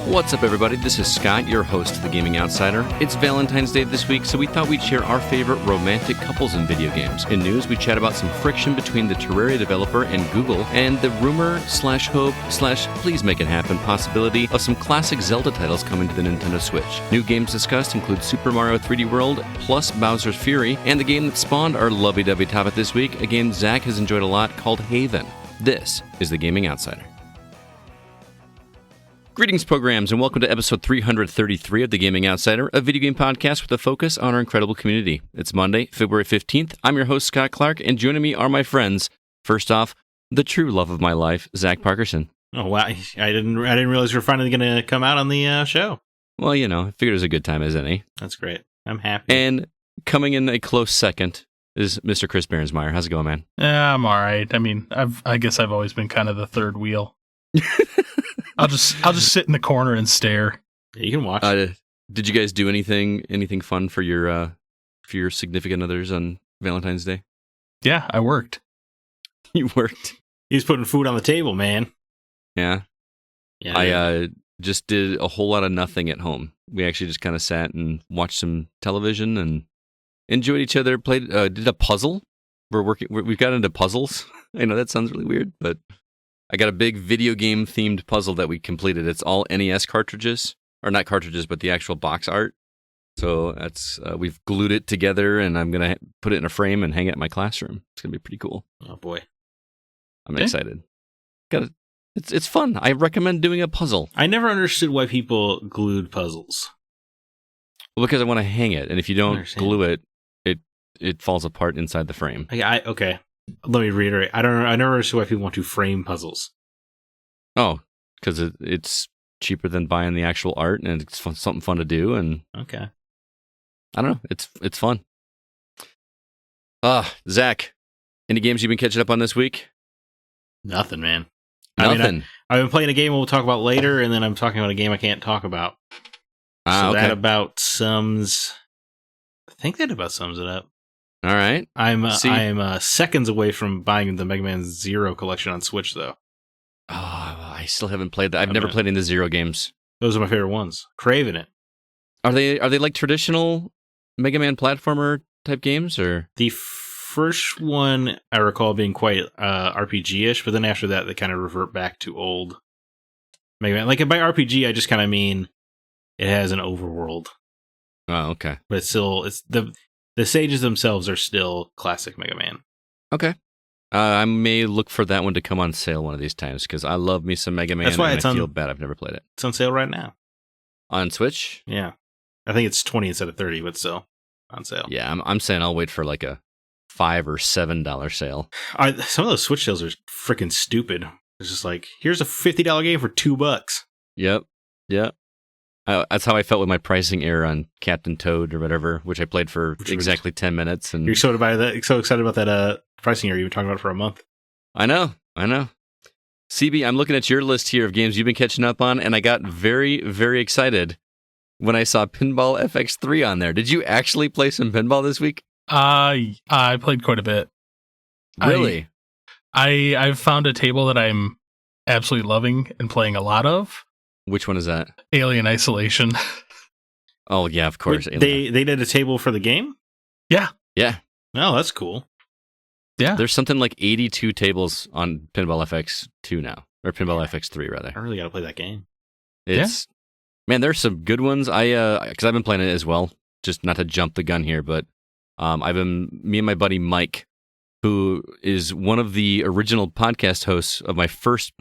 What's up, everybody? This is Scott, your host of The Gaming Outsider. It's Valentine's Day this week, so we thought we'd share our favorite romantic couples in video games. In news, we chat about some friction between the Terraria developer and Google, and the rumor/hope/please make it happen possibility of some classic Zelda titles coming to the Nintendo Switch. New games discussed include Super Mario 3D World, plus Bowser's Fury, and the game that spawned our lovey-dovey topic this week, a game Zack has enjoyed a lot called Haven. This is The Gaming Outsider. Greetings, programs, and welcome to episode 333 of The Gaming Outsider, a video game podcast with a focus on our incredible community. It's Monday, February 15th. I'm your host, Scott Clark, and joining me are my friends. First off, the true love of my life, Zack Parkerson. Oh, wow. I didn't realize you were finally going to come out on the show. Well, you know, I figured it was a good time as any. That's great. I'm happy. And coming in a close second is Mr. Chris Behrensmeyer. How's it going, man? Yeah, I'm all right. I mean, I guess I've always been kind of the third wheel. I'll just sit in the corner and stare. Yeah, you can watch. Did you guys do anything fun for your significant others on Valentine's Day? Yeah, I worked. You worked. He's putting food on the table, man. Yeah. Yeah. I just did a whole lot of nothing at home. We actually just kind of sat and watched some television and enjoyed each other. Played, did a puzzle. We've got into puzzles. I know that sounds really weird, but I got a big video game themed puzzle that we completed. It's all NES cartridges, or not cartridges, but the actual box art. So that's we've glued it together, and I'm gonna put it in a frame and hang it in my classroom. It's gonna be pretty cool. Oh boy, I'm excited. It's fun. I recommend doing a puzzle. I never understood why people glued puzzles. Well, because I want to hang it, and if you don't glue it, it falls apart inside the frame. Okay. Let me reiterate. I never understood why people want to frame puzzles. Oh, because it's cheaper than buying the actual art, and it's something fun to do. And okay, I don't know. It's fun. Zack, any games you've been catching up on this week? Nothing, man. Nothing. I mean, I've been playing a game we'll talk about later, and then I'm talking about a game I can't talk about. So okay. That about sums. I think that about sums it up. All right. I'm seconds away from buying the Mega Man Zero collection on Switch, though. Oh, I still haven't played that. I've never played any of the Zero games. Those are my favorite ones. Craving it. Are they like traditional Mega Man platformer type games, or the first one I recall being quite RPG-ish, but then after that they kind of revert back to old Mega Man. Like by RPG, I just kind of mean it has an overworld. Oh, okay. But it's the stages themselves are still classic Mega Man. Okay. I may look for that one to come on sale one of these times, because I love me some Mega Man. That's why and I feel bad I've never played it. It's on sale right now. On Switch? Yeah. I think it's 20 instead of 30, but still on sale. Yeah, I'm saying I'll wait for like a $5 or $7 sale. Some of those Switch sales are freaking stupid. It's just like, here's a $50 game for $2. Yep. That's how I felt with my pricing error on Captain Toad or whatever, which I played for exactly 10 minutes. And you're so excited about that pricing error you've been talking about for a month. I know. CB, I'm looking at your list here of games you've been catching up on, and I got very, very excited when I saw Pinball FX3 on there. Did you actually play some pinball this week? I played quite a bit. Really? I've found a table that I'm absolutely loving and playing a lot of. Which one is that? Alien Isolation. Oh, yeah, of course. Wait, they did a table for the game? Yeah. Oh, that's cool. Yeah. There's something like 82 tables on Pinball FX2 now. Or Pinball FX3, rather. I really got to play that game. Man, there's some good ones. Because I've been playing it as well. Just not to jump the gun here, but me and my buddy Mike, who is one of the original podcast hosts of my first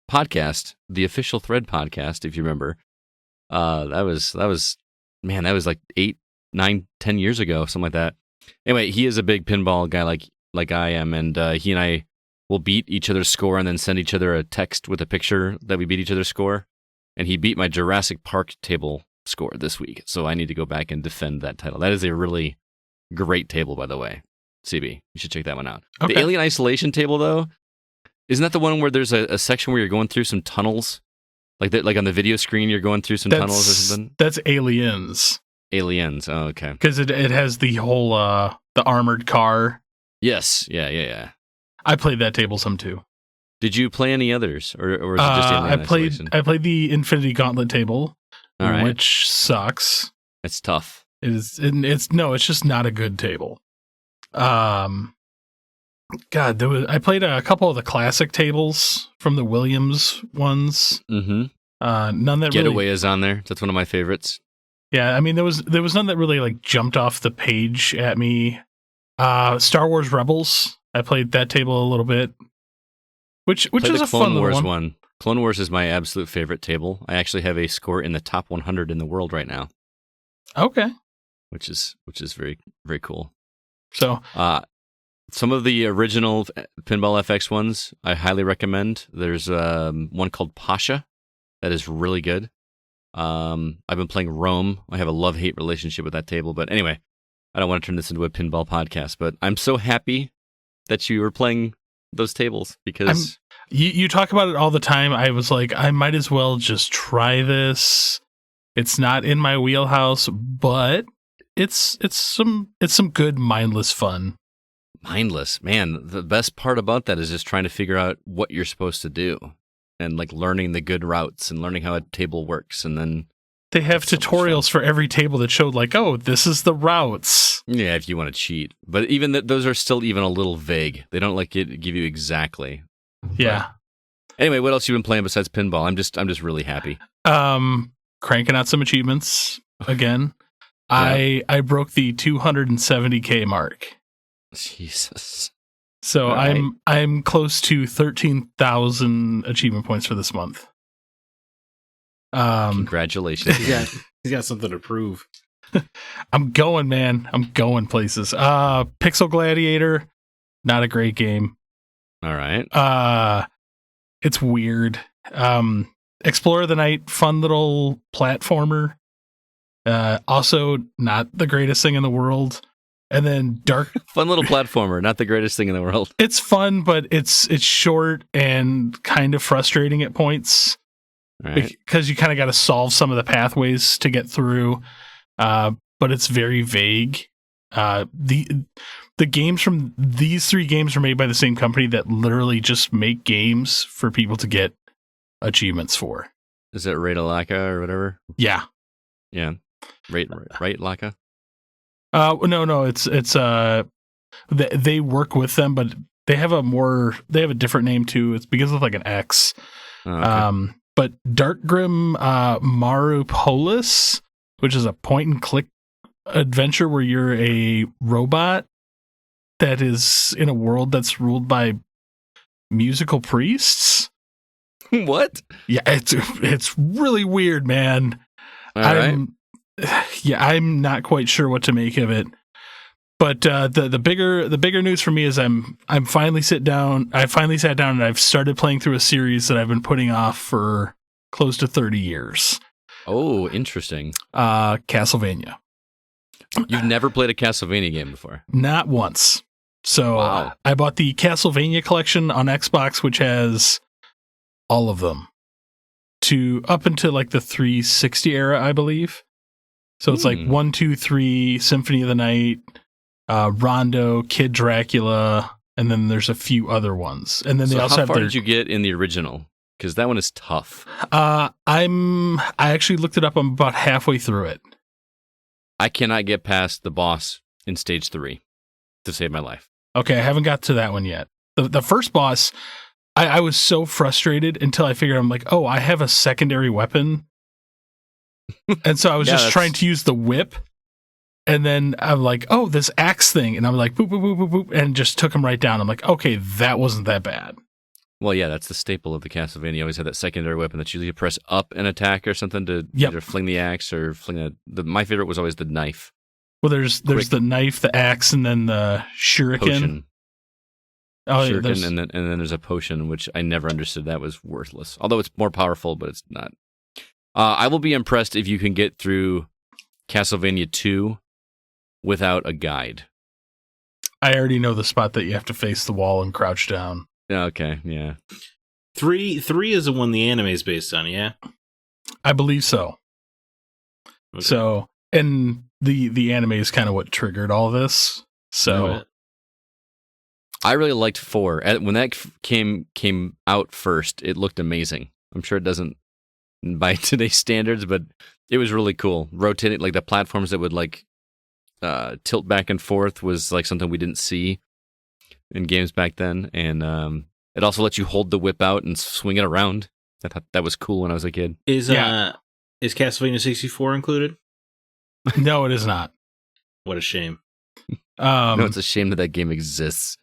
podcast, the Official Thread podcast, if you remember. That was like 8, 9, 10 years ago, something like that. Anyway, he is a big pinball guy like I am, and he and I will beat each other's score and then send each other a text with a picture that we beat each other's score. And he beat my Jurassic Park table score this week, so I need to go back and defend that title. That is a really great table, by the way. CB, you should check that one out. Okay. The Alien Isolation table, though, isn't that the one where there's a section where you're going through some tunnels? Like on the video screen, you're going through some tunnels or something? That's Aliens. Aliens, oh, okay. Because it has the whole, the armored car. Yes, yeah. I played that table some too. Did you play any others, or was it just Alien Isolation? I played the Infinity Gauntlet table, All right. which sucks. It's tough. It's just not a good table. God, I played a couple of the classic tables from the Williams ones. Mm-hmm. None that Getaway really, is on there. That's one of my favorites. yeah. I mean, there was none that really like jumped off the page at me. Star Wars Rebels. I played that table a little bit, which is a Clone fun Wars one. Clone Wars is my absolute favorite table. I actually have a score in the top 100 in the world right now. Okay. Which is very, very cool. So, some of the original Pinball FX ones I highly recommend. There's one called Pasha that is really good. I've been playing Rome. I have a love-hate relationship with that table. But anyway, I don't want to turn this into a pinball podcast. But I'm so happy that you were playing those tables because you talk about it all the time. I was like, I might as well just try this. It's not in my wheelhouse, but it's some good mindless fun. Mindless, man. The best part about that is just trying to figure out what you're supposed to do and like learning the good routes and learning how a table works. And then they have tutorials for every table that showed like, oh, this is the routes. Yeah, if you want to cheat, but even those are still even a little vague. They don't like give you exactly. Yeah. But anyway, what else you been playing besides pinball? I'm just really happy. Cranking out some achievements again. Yeah. I broke the 270K mark. Jesus. So right. I'm close to 13,000 achievement points for this month. Congratulations. He's got something to prove. I'm going, man. I'm going places. Pixel Gladiator, not a great game. All right. It's weird. Explore of the Night, fun little platformer. Also not the greatest thing in the world. And then Dark fun little platformer, not the greatest thing in the world. It's fun, but it's short and kind of frustrating at points. Right. Because you kind of got to solve some of the pathways to get through. But it's very vague. The games from these three games are made by the same company that literally just make games for people to get achievements for. Is it Rate Laka or whatever? Yeah. Yeah. Rate Laka? No, it's they work with them, but they have a different name too. It's because of like an X. Oh, okay. But Dark Grim Marupolis, which is a point and click adventure where you're a robot that is in a world that's ruled by musical priests. What? Yeah, it's really weird, man. All right. I'm not quite sure what to make of it. But the bigger news for me is I finally sat down and I've started playing through a series that I've been putting off for close to 30 years. Oh, interesting. Castlevania. You've never played a Castlevania game before? Not once. So wow. I bought the Castlevania collection on Xbox, which has all of them up until like the 360 era, I believe. So it's like 1, 2, 3, Symphony of the Night, Rondo, Kid Dracula, and then there's a few other ones. And then they also have how far did you get in the original? Because that one is tough. I actually looked it up. I'm about halfway through it. I cannot get past the boss in stage 3 to save my life. Okay, I haven't got to that one yet. The first boss, I was so frustrated until I figured I'm like, oh, I have a secondary weapon. And so I was just trying to use the whip. And then I'm like, oh, this axe thing. And I'm like, boop, boop, boop, boop, boop, and just took him right down. I'm like, okay, that wasn't that bad. Well, yeah, that's the staple of the Castlevania. You always have that secondary weapon that usually you press up and attack or something to either fling the axe or fling my favorite was always the knife. Well, there's the knife, the axe, and then the shuriken. Potion. Oh, shuriken, and then there's a potion, which I never understood. That was worthless. Although it's more powerful, but it's not. I will be impressed if you can get through Castlevania 2 without a guide. I already know the spot that you have to face the wall and crouch down. Okay, yeah. 3 is the one the anime is based on, yeah? I believe so. Okay. So, and the anime is kind of what triggered all this. So, I really liked 4. When that came out first, it looked amazing. I'm sure it doesn't by today's standards, but it was really cool. Rotating, like the platforms that would like tilt back and forth was like something we didn't see in games back then. And it also lets you hold the whip out and swing it around. I thought that was cool when I was a kid. Is Castlevania 64 included? No, it is not. What a shame. No, it's a shame that game exists.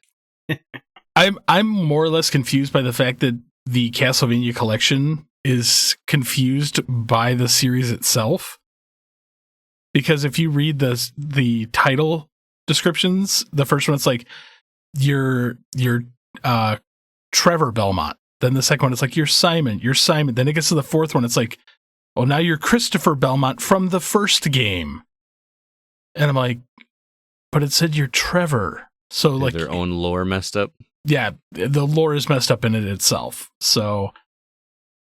I'm more or less confused by the fact that the Castlevania collection is confused by the series itself. Because if you read the title descriptions, the first one it's like you're Trevor Belmont. Then the second one it's like you're Simon. Then it gets to the fourth one, it's like, well, now you're Christopher Belmont from the first game. And I'm like, but it said you're Trevor. So like their own lore messed up. Yeah, the lore is messed up in it itself. So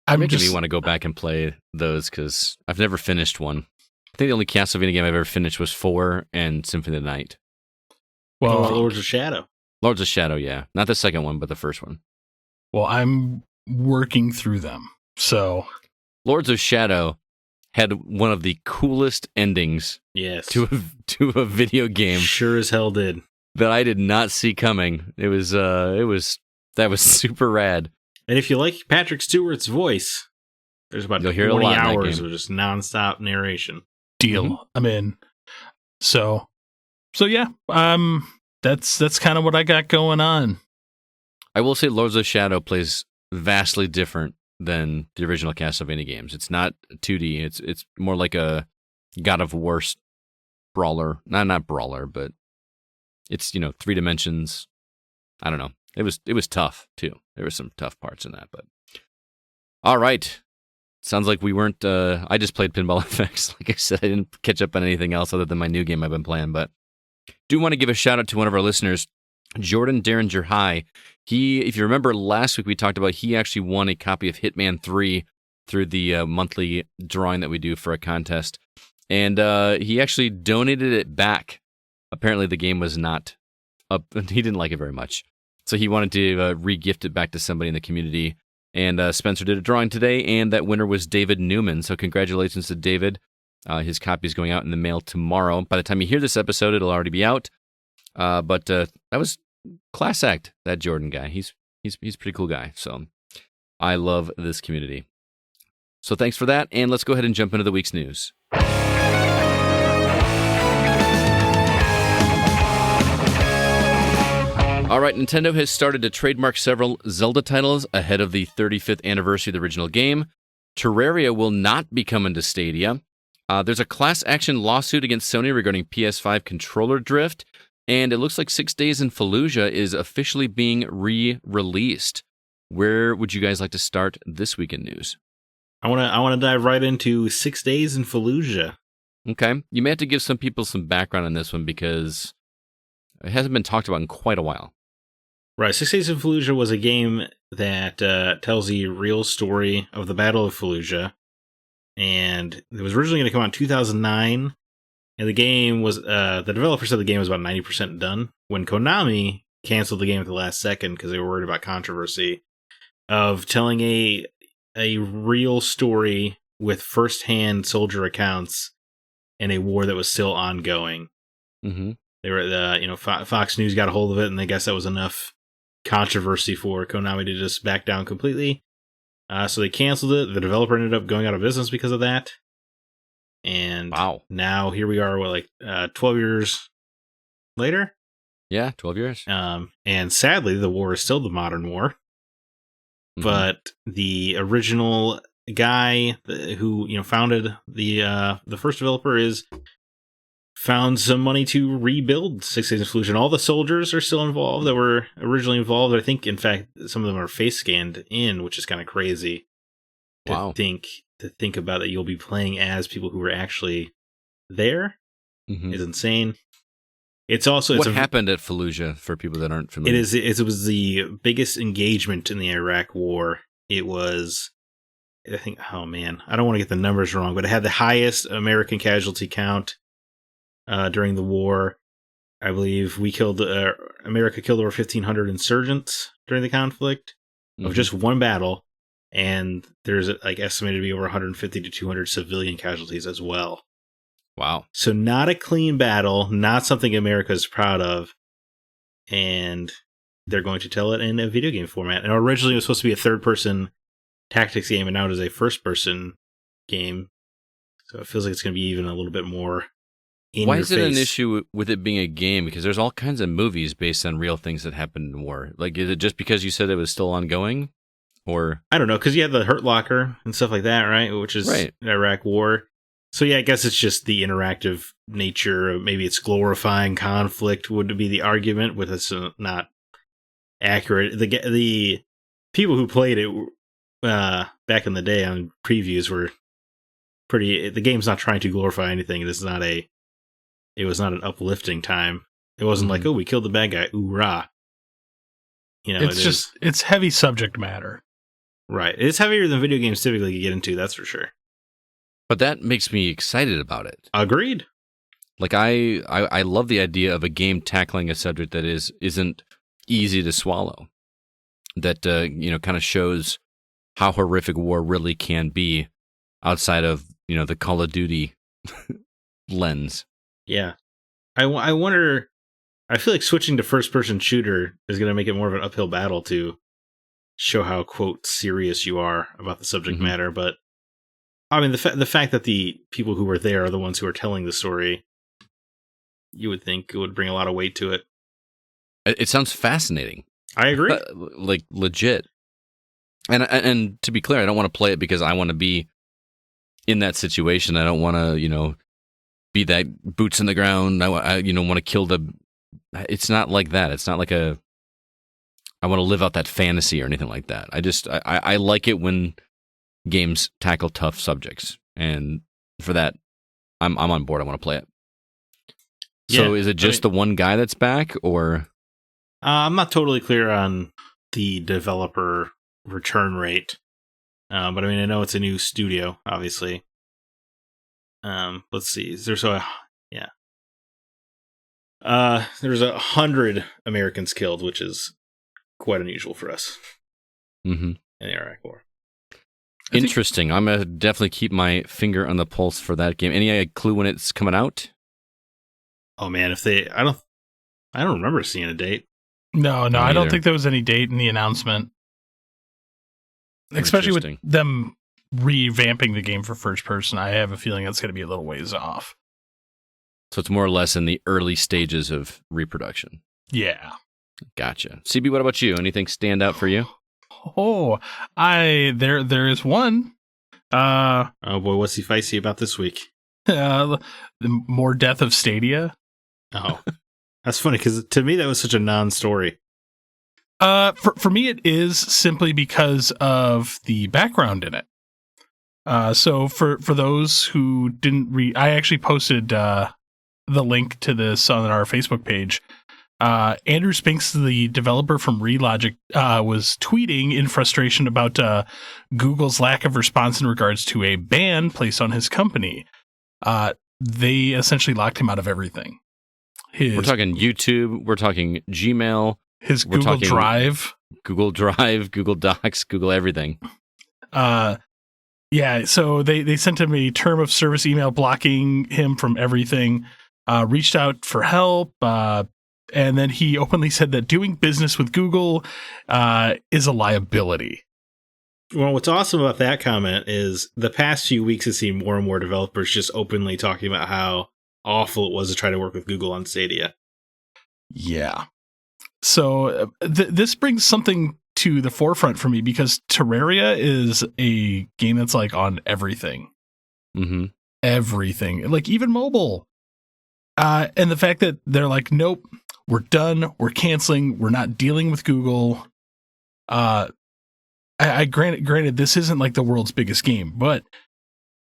I'm making me want to go back and play those because I've never finished one. I think the only Castlevania game I've ever finished was 4 and Symphony of the Night. Well, Lords of Shadow. Lords of Shadow, yeah. Not the second one, but the first one. Well, I'm working through them. So Lords of Shadow had one of the coolest endings to a video game. Sure as hell did. That I did not see coming. That was super rad. And if you like Patrick Stewart's voice, there's about 20 hours of just nonstop narration. Deal. Mm-hmm. I'm in. So yeah. That's kind of what I got going on. I will say Lords of Shadow plays vastly different than the original Castlevania games. It's not 2D. It's more like a God of War brawler. Not brawler, but it's 3 dimensions. I don't know. It was tough too. There were some tough parts in that, but all right. Sounds like we weren't. I just played Pinball FX. Like I said, I didn't catch up on anything else other than my new game I've been playing. But do want to give a shout out to one of our listeners, Jordan Derringer High. If you remember last week, we talked about he actually won a copy of Hitman 3 through the monthly drawing that we do for a contest, and he actually donated it back. Apparently, the game was not up. He didn't like it very much, so he wanted to re-gift it back to somebody in the community. And Spencer did a drawing today, and that winner was David Newman. So congratulations to David. His copy is going out in the mail tomorrow. By the time you hear this episode, it'll already be out. But that was class act, that Jordan guy. He's a pretty cool guy. So I love this community. So thanks for that, and let's go ahead and jump into the week's news. All right, Nintendo has started to trademark several Zelda titles ahead of the 35th anniversary of the original game. Terraria will not be coming to Stadia. There's a class action lawsuit against Sony regarding PS5 controller drift, and it looks like 6 Days in Fallujah is officially being re-released. Where would you guys like to start this week in news? I want to dive right into 6 Days in Fallujah. Okay, you may have to give some people some background on this one because it hasn't been talked about in quite a while. Right, 6 Days in Fallujah was a game that tells the real story of the Battle of Fallujah, and it was originally going to come out in 2009, and the game was, the developer said the game was about 90% done, when Konami canceled the game at the last second because they were worried about controversy of telling a real story with first-hand soldier accounts in a war that was still ongoing. Mm-hmm. They were, Fox News got a hold of it, and I guess that was enough controversy for Konami to just back down completely. So they canceled it. The developer ended up going out of business because of that. And now here we are, 12 years later? Yeah, 12 years. And sadly, the war is still the modern war. Mm-hmm. But the original guy who founded the first developer found some money to rebuild 6 Days in Fallujah. All the soldiers are still involved that were originally involved. I think, in fact, some of them are face scanned in, which is kind of crazy. To think about that you'll be playing as people who were actually there is insane. It's also what happened at Fallujah for people that aren't familiar. It was the biggest engagement in the Iraq War. It was, I think, oh man, I don't want to get the numbers wrong, but it had the highest American casualty count during the war. I believe America killed over 1,500 insurgents during the conflict of just one battle, and there's like estimated to be over 150 to 200 civilian casualties as well. Wow. So not a clean battle, not something America is proud of, and they're going to tell it in a video game format. And originally it was supposed to be a third-person tactics game, and now it is a first-person game. So it feels like it's going to be even a little bit more in Why your is it an face. issue with it being a game? Because there's all kinds of movies based on real things that happened in war. Like, is it just because you said it was still ongoing? Or I don't know, because you have the Hurt Locker and stuff like that, right? Which is Right. Iraq War. So yeah, I guess it's just the interactive nature. Maybe it's glorifying conflict would be the argument, but it's not accurate. The people who played it back in the day on previews were pretty. The game's not trying to glorify anything. It was not an uplifting time. It wasn't like, oh, we killed the bad guy, oorah. You know, it's heavy subject matter. Right. It's heavier than video games typically get into, that's for sure. but that makes me excited about it. Agreed. Like I love the idea of a game tackling a subject that isn't easy to swallow. That kind of shows how horrific war really can be outside of the Call of Duty lens. Yeah. I wonder. I feel like switching to first-person shooter is going to make it more of an uphill battle to show how, quote, serious you are about the subject matter. But, I mean, the fact that the people who were there are the ones who are telling the story, you would think it would bring a lot of weight to it. It sounds fascinating. I agree. Like, legit. And to be clear, I don't want to play it because I want to be in that situation. I don't want to, be that boots in the ground. I want to kill the... It's not like that. It's not like I want to live out that fantasy or anything like that. I like it when games tackle tough subjects, and for that, I'm on board. I want to play it. So is it just the one guy that's back, or? I'm not totally clear on the developer return rate, but I mean, I know it's a new studio, obviously. Let's see. There's 100 Americans killed, which is quite unusual for us in the Iraq War. Interesting. I'm gonna definitely keep my finger on the pulse for that game. Any clue when it's coming out? Oh man, I don't remember seeing a date. No, I don't think there was any date in the announcement. Especially with them revamping the game for first person, I have a feeling it's going to be a little ways off. So it's more or less in the early stages of reproduction. Yeah. Gotcha. CB, what about you? Anything stand out for you? Oh, there is one. Oh boy, what's he feisty about this week? The more death of Stadia. Oh, that's funny because to me that was such a non-story. For me it is simply because of the background in it. So for those who didn't read, I actually posted the link to this on our Facebook page. Andrew Spinks, the developer from Relogic, was tweeting in frustration about Google's lack of response in regards to a ban placed on his company. They essentially locked him out of everything. We're talking YouTube, we're talking Gmail, his Google Drive, Google Docs, Google everything. Yeah, so they sent him a term of service email blocking him from everything, reached out for help, and then he openly said that doing business with Google is a liability. Well, what's awesome about that comment is the past few weeks has seen more and more developers just openly talking about how awful it was to try to work with Google on Stadia. Yeah. So this brings something to the forefront for me because Terraria is a game that's like on everything. Mm-hmm. Everything. Like even mobile. And the fact that they're like, nope, we're done. We're canceling. We're not dealing with Google. I granted this isn't like the world's biggest game, but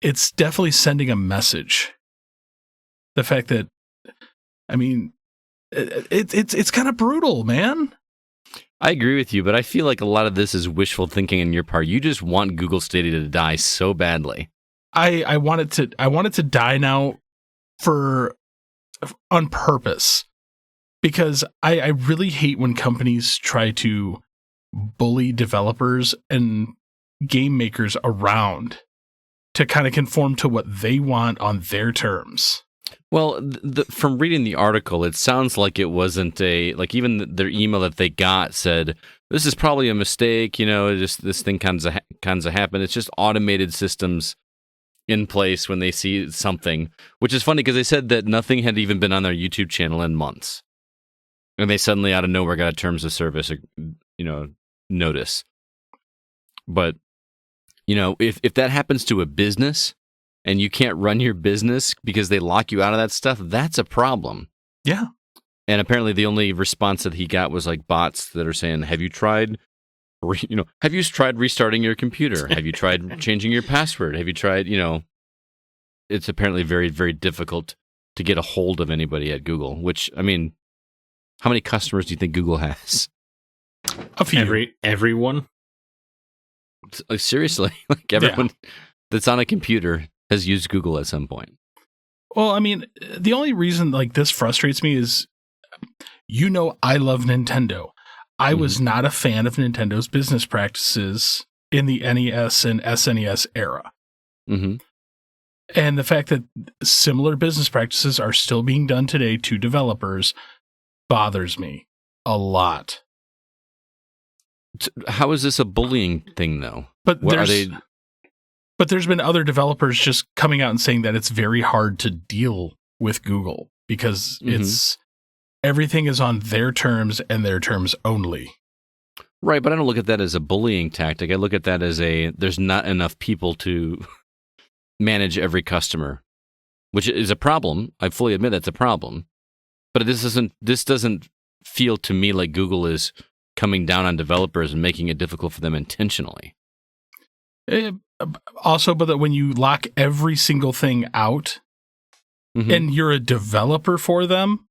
it's definitely sending a message. The fact that, I mean, it's kind of brutal, man. I agree with you, but I feel like a lot of this is wishful thinking on your part. You just want Google Stadia to die so badly. I want it to die now on purpose. because I really hate when companies try to bully developers and game makers around to kind of conform to what they want on their terms. Well, from reading the article, it sounds like it wasn't even their email that they got said, this is probably a mistake, just this thing kinds of happen. It's just automated systems in place when they see something, which is funny because they said that nothing had even been on their YouTube channel in months. And they suddenly out of nowhere got a terms of service, notice. But, if that happens to a business and you can't run your business because they lock you out of that stuff, that's a problem. Yeah. And apparently the only response that he got was like bots that are saying, have you tried restarting your computer? Have you tried changing your password? Have you tried, it's apparently very, very difficult to get a hold of anybody at Google, which, I mean, how many customers do you think Google has? A few. Everyone? Like, seriously, like everyone that's on a computer has used Google at some point. Well, I mean, the only reason like this frustrates me is, I love Nintendo. I was not a fan of Nintendo's business practices in the NES and SNES era. Mm-hmm. And the fact that similar business practices are still being done today to developers bothers me a lot. How is this a bullying thing, though? But there's been other developers just coming out and saying that it's very hard to deal with Google because everything is on their terms and their terms only. Right, but I don't look at that as a bullying tactic. I look at that as there's not enough people to manage every customer, which is a problem. I fully admit that's a problem. But this doesn't feel to me like Google is coming down on developers and making it difficult for them intentionally. Also, but that when you lock every single thing out and you're a developer for them,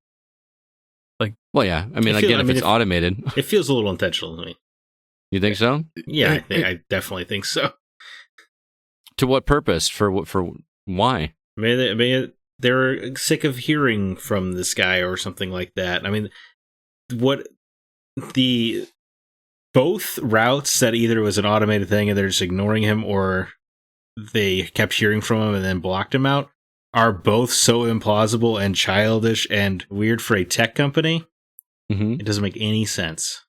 well, yeah. I mean, if it's automated. It feels a little intentional to me. You think so? Yeah, I definitely think so. To what purpose? For why? I mean, they're sick of hearing from this guy or something like that. I mean, both routes that either was an automated thing and they're just ignoring him or they kept hearing from him and then blocked him out are both so implausible and childish and weird for a tech company. It doesn't make any sense.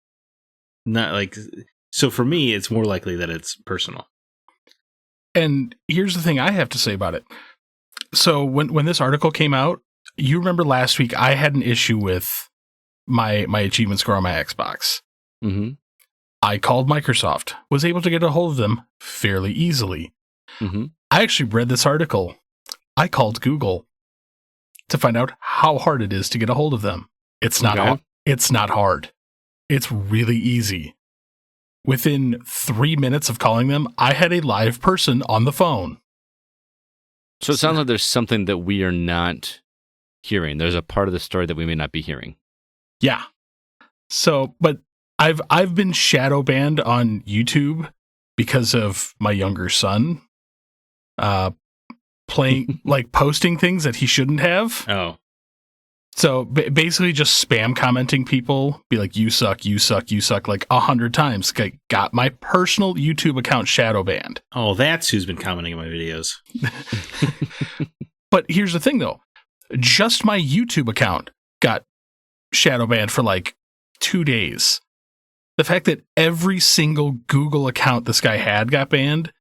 So for me, it's more likely that it's personal. And here's the thing I have to say about it. So when this article came out, you remember last week I had an issue with my achievement score on my Xbox. Mm-hmm. I called Microsoft, was able to get a hold of them fairly easily. Mm-hmm. I actually read this article. I called Google to find out how hard it is to get a hold of them. It's not hard. It's not hard. It's really easy. Within 3 minutes of calling them, I had a live person on the phone. So it sounds like there's something that we are not hearing. There's a part of the story that we may not be hearing. Yeah. So, but I've been shadow banned on YouTube because of my younger son posting things that he shouldn't have. Oh. So basically just spam commenting people, be like, you suck, like 100 times. Got my personal YouTube account shadow banned. Oh, that's who's been commenting on my videos. But here's the thing, though. Just my YouTube account got shadow banned for 2 days. The fact that every single Google account this guy had got banned,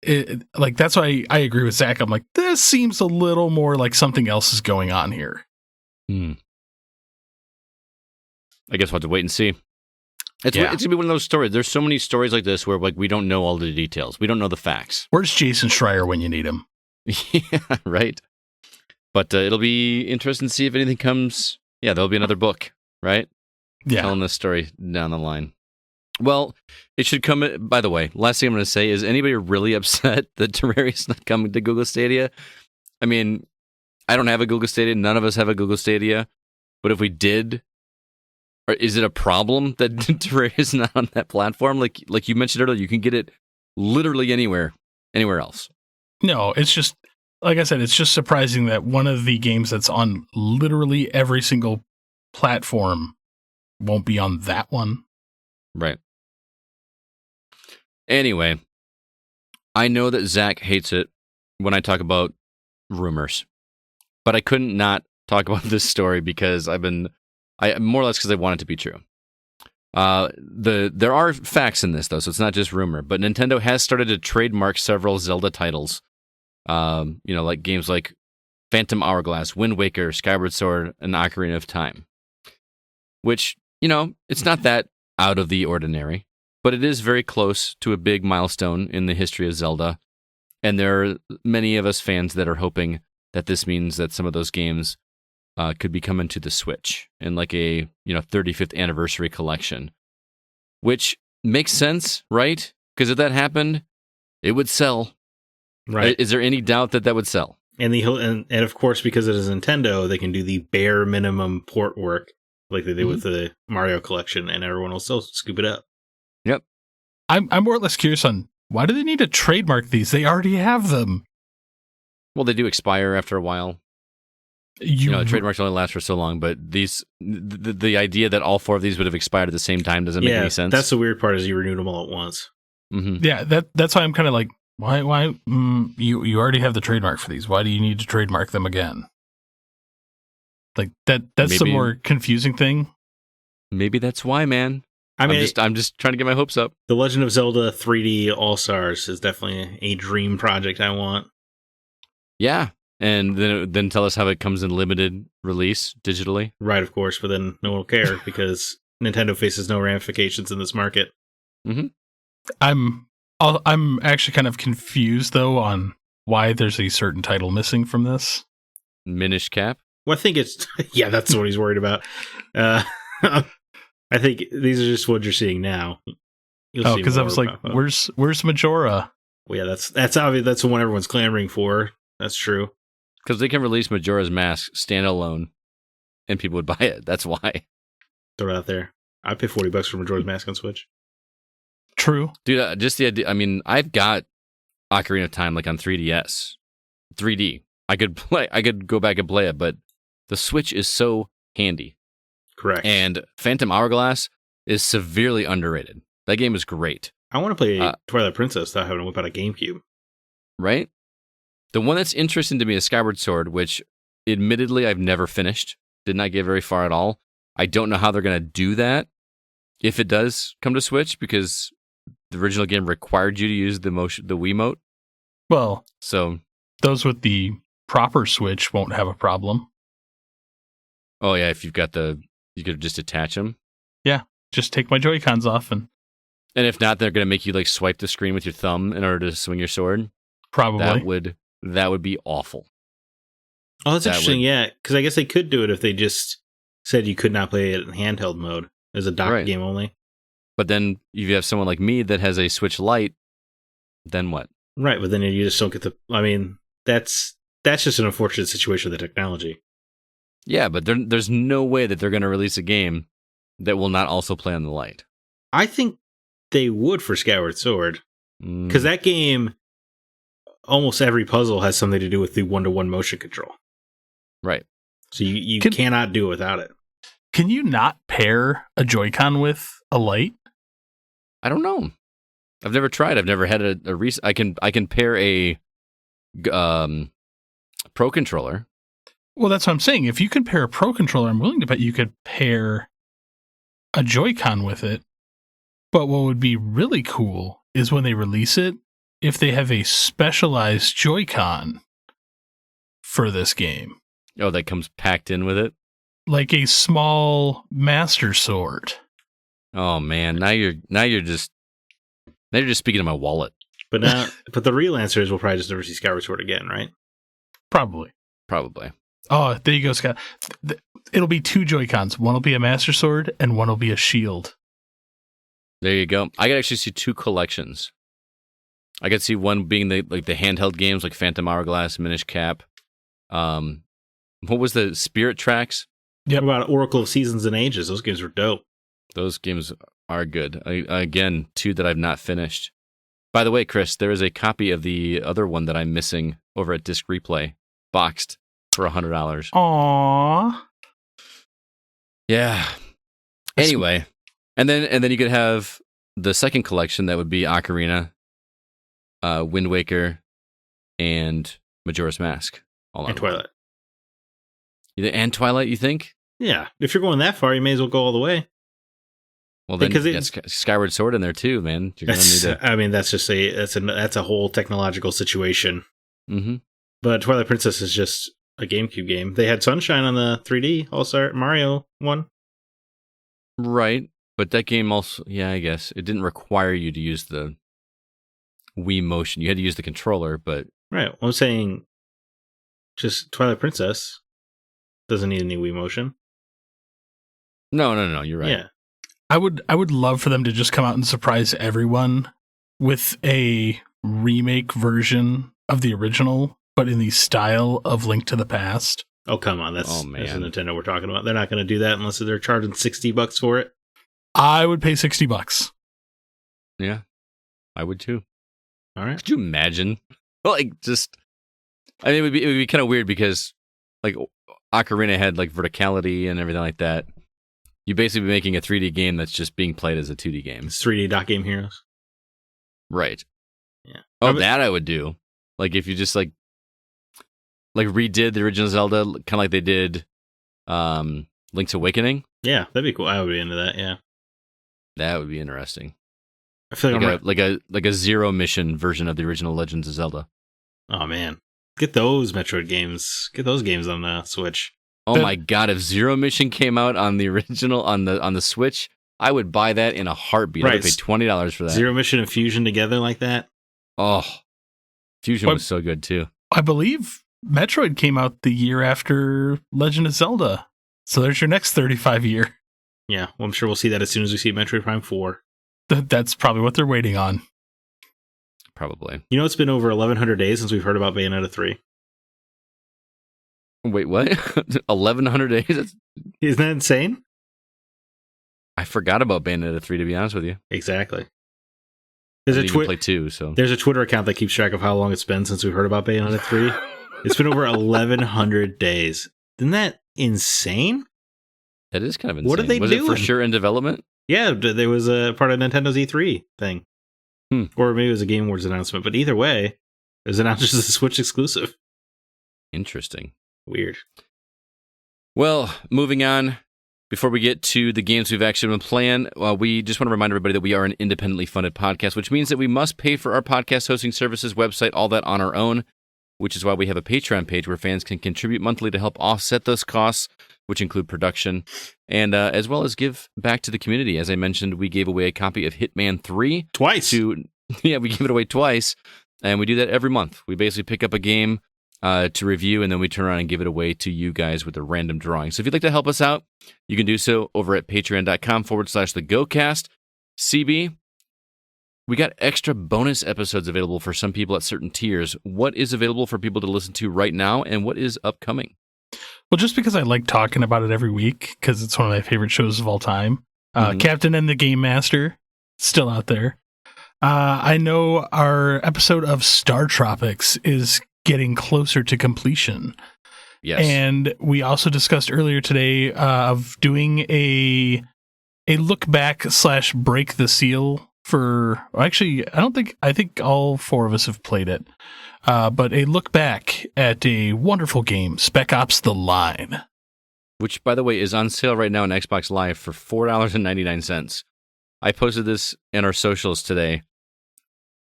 that's why I agree with Zack. I'm like, this seems a little more like something else is going on here. I guess we'll have to wait and see. It's going to be one of those stories. There's so many stories like this where we don't know all the details. We don't know the facts. Where's Jason Schreier when you need him? Yeah, right. But it'll be interesting to see if anything comes. Yeah, there'll be another book, right? Yeah. Telling this story down the line. Well, it should come. By the way, last thing I'm going to say is anybody really upset that Terraria's not coming to Google Stadia? I mean, I don't have a Google Stadia. None of us have a Google Stadia. But if we did, is it a problem that Terraria's not on that platform? Like you mentioned earlier, you can get it literally anywhere else. No, it's just, like I said, it's just surprising that one of the games that's on literally every single platform won't be on that one. Right. Anyway, I know that Zack hates it when I talk about rumors, but I couldn't not talk about this story because I more or less because I want it to be true. There are facts in this though, so it's not just rumor. But Nintendo has started to trademark several Zelda titles, like games like Phantom Hourglass, Wind Waker, Skyward Sword, and Ocarina of Time. Which it's not that out of the ordinary, but it is very close to a big milestone in the history of Zelda. And there are many of us fans that are hoping that this means that some of those games could be coming to the Switch in like a 35th anniversary collection, which makes sense, right? Because if that happened, it would sell. Right? Is there any doubt that would sell? And and of course, because it is Nintendo, they can do the bare minimum port work like they did with the Mario collection, and everyone will still scoop it up. Yep. I'm more or less curious on why do they need to trademark these? They already have them. Well, they do expire after a while. Trademarks only last for so long, but the idea that all 4 of these would have expired at the same time doesn't make any sense. That's the weird part, is you renewed them all at once. Mm-hmm. Yeah, that's why I'm kind of like, why? You already have the trademark for these. Why do you need to trademark them again? Like that's the more confusing thing. Maybe that's why, man. I'm just trying to get my hopes up. The Legend of Zelda 3D All-Stars is definitely a dream project I want. Yeah. And then tell us how it comes in limited release digitally. Right, of course, but then no one will care because Nintendo faces no ramifications in this market. Mm-hmm. I'm actually kind of confused though on why there's a certain title missing from this. Minish Cap. Well, I think it's that's what he's worried about. I think these are just what you're seeing now. Because I was like, where's Majora? Well, yeah, that's obvious. That's the one everyone's clamoring for. That's true. Because they can release Majora's Mask standalone, and people would buy it. That's why. Throw it out there. I'd pay $40 for Majora's Mask on Switch. True, dude. Just the idea. I mean, I've got Ocarina of Time like on 3DS, 3D. I could go back and play it, but the Switch is so handy. Correct. And Phantom Hourglass is severely underrated. That game is great. I want to play Twilight Princess without having to whip out a GameCube. Right? The one that's interesting to me is Skyward Sword, which admittedly I've never finished. Did not get very far at all. I don't know how they're going to do that if it does come to Switch, because the original game required you to use the Wiimote. Well, so those with the proper Switch won't have a problem. Oh yeah, if you've got you could just attach them. Yeah, just take my Joy-Cons off and if not, they're going to make you like swipe the screen with your thumb in order to swing your sword. Probably. That would be awful. Oh, that's interesting. Yeah, because I guess they could do it if they just said you could not play it in handheld mode as a dock game only. But then if you have someone like me that has a Switch Lite, then what? Right, but then you just don't get the. I mean, that's just an unfortunate situation with the technology. Yeah, but there's no way that they're going to release a game that will not also play on the Lite. I think they would for Skyward Sword, because that game, almost every puzzle has something to do with the one-to-one motion control. Right. So you cannot do it without it. Can you not pair a Joy-Con with a Lite? I don't know. I've never tried. I've never had a I can pair a Pro controller. Well, that's what I'm saying. If you can pair a Pro controller, I'm willing to bet you could pair a Joy-Con with it. But what would be really cool is when they release it, if they have a specialized Joy-Con for this game. Oh, that comes packed in with it? Like a small Master Sword. Oh man, now you're just speaking to my wallet. But the real answer is we'll probably just never see Skyward Sword again, right? Probably. Oh, there you go, Scott. It'll be 2 Joy-Cons. One will be a Master Sword, and one will be a shield. There you go. I could actually see 2 collections. I could see one being the handheld games like Phantom Hourglass, Minish Cap. What was the Spirit Tracks? Yeah, about Oracle of Seasons and Ages. Those games were dope. Those games are good. Again, 2 that I've not finished. By the way, Chris, there is a copy of the other one that I'm missing over at Disc Replay, boxed for $100. Aww. Yeah. Anyway, and then you could have the second collection that would be Ocarina, Wind Waker, and Majora's Mask. And Twilight. And Twilight, you think? Yeah. If you're going that far, you may as well go all the way. Well, then you got Skyward Sword in there too, man. You're gonna need to... I mean, that's just that's a whole technological situation. Mm-hmm. But Twilight Princess is just a GameCube game. They had Sunshine on the 3D All-Star Mario one. Right. But that game also, yeah, I guess. It didn't require you to use the Wii Motion. You had to use the controller, but... Right. Well, I'm saying just Twilight Princess doesn't need any Wii Motion. No, you're right. Yeah. I would love for them to just come out and surprise everyone with a remake version of the original, but in the style of Link to the Past. Oh, come on. That's the Nintendo we're talking about. They're not going to do that unless they're charging $60 for it. I would pay $60. Yeah, I would too. All right. Could you imagine? Like, just... I mean, it would be kind of weird because, like, Ocarina had, like, verticality and everything like that. You basically be making a 3D game that's just being played as a 2D game. It's 3D Dot Game Heroes. Right. Yeah. Oh, that I would do. Like, if you just, like redid the original Zelda, kind of like they did Link's Awakening. Yeah, that'd be cool. I would be into that, yeah. That would be interesting. I feel like a zero mission version of the original Legends of Zelda. Oh, man. Get those Metroid games. Get those games on the Switch. Oh my God! If Zero Mission came out on the original on the Switch, I would buy that in a heartbeat. Right. I would pay $20 for that. Zero Mission and Fusion together like that. Oh, Fusion was so good too. I believe Metroid came out the year after Legend of Zelda, so there's your next 35 year. Yeah, well, I'm sure we'll see that as soon as we see Metroid Prime 4. That's probably what they're waiting on. Probably. You know, it's been over 1,100 days since we've heard about Bayonetta 3. Wait, what? 1,100 days? Isn't that insane? I forgot about Bayonetta 3, to be honest with you. Exactly. There's a play 2, so there's a Twitter account that keeps track of how long it's been since we've heard about Bayonetta 3. It's been over 1,100 days. Isn't that insane? That is kind of insane. What are they doing? Was it for sure in development? Yeah, there was a part of Nintendo's E3 thing. Or maybe it was a Game Awards announcement. But either way, it was announced as a Switch exclusive. Interesting. Weird. Well, moving on. Before we get to the games we've actually been playing, we just want to remind everybody that we are an independently funded podcast, which means that we must pay for our podcast hosting services, website, all that on our own, which is why we have a Patreon page where fans can contribute monthly to help offset those costs, which include production, and as well as give back to the community. As I mentioned, we gave away a copy of Hitman 3. Twice. Yeah, we gave it away twice, and we do that every month. We basically pick up a game to review, and then we turn around and give it away to you guys with a random drawing. So if you'd like to help us out, you can do so over at patreon.com/thegocast. CB, we got extra bonus episodes available for some people at certain tiers. What is available for people to listen to right now, and what is upcoming? Well, just because I like talking about it every week, because it's one of my favorite shows of all time. Captain and the Game Master, still out there. I know our episode of Star Tropics is getting closer to completion. Yes. And we also discussed earlier today of doing a look back / break the seal for, actually, I think all four of us have played it, but a look back at a wonderful game, Spec Ops: The Line. Which, by the way, is on sale right now on Xbox Live for $4.99. I posted this in our socials today.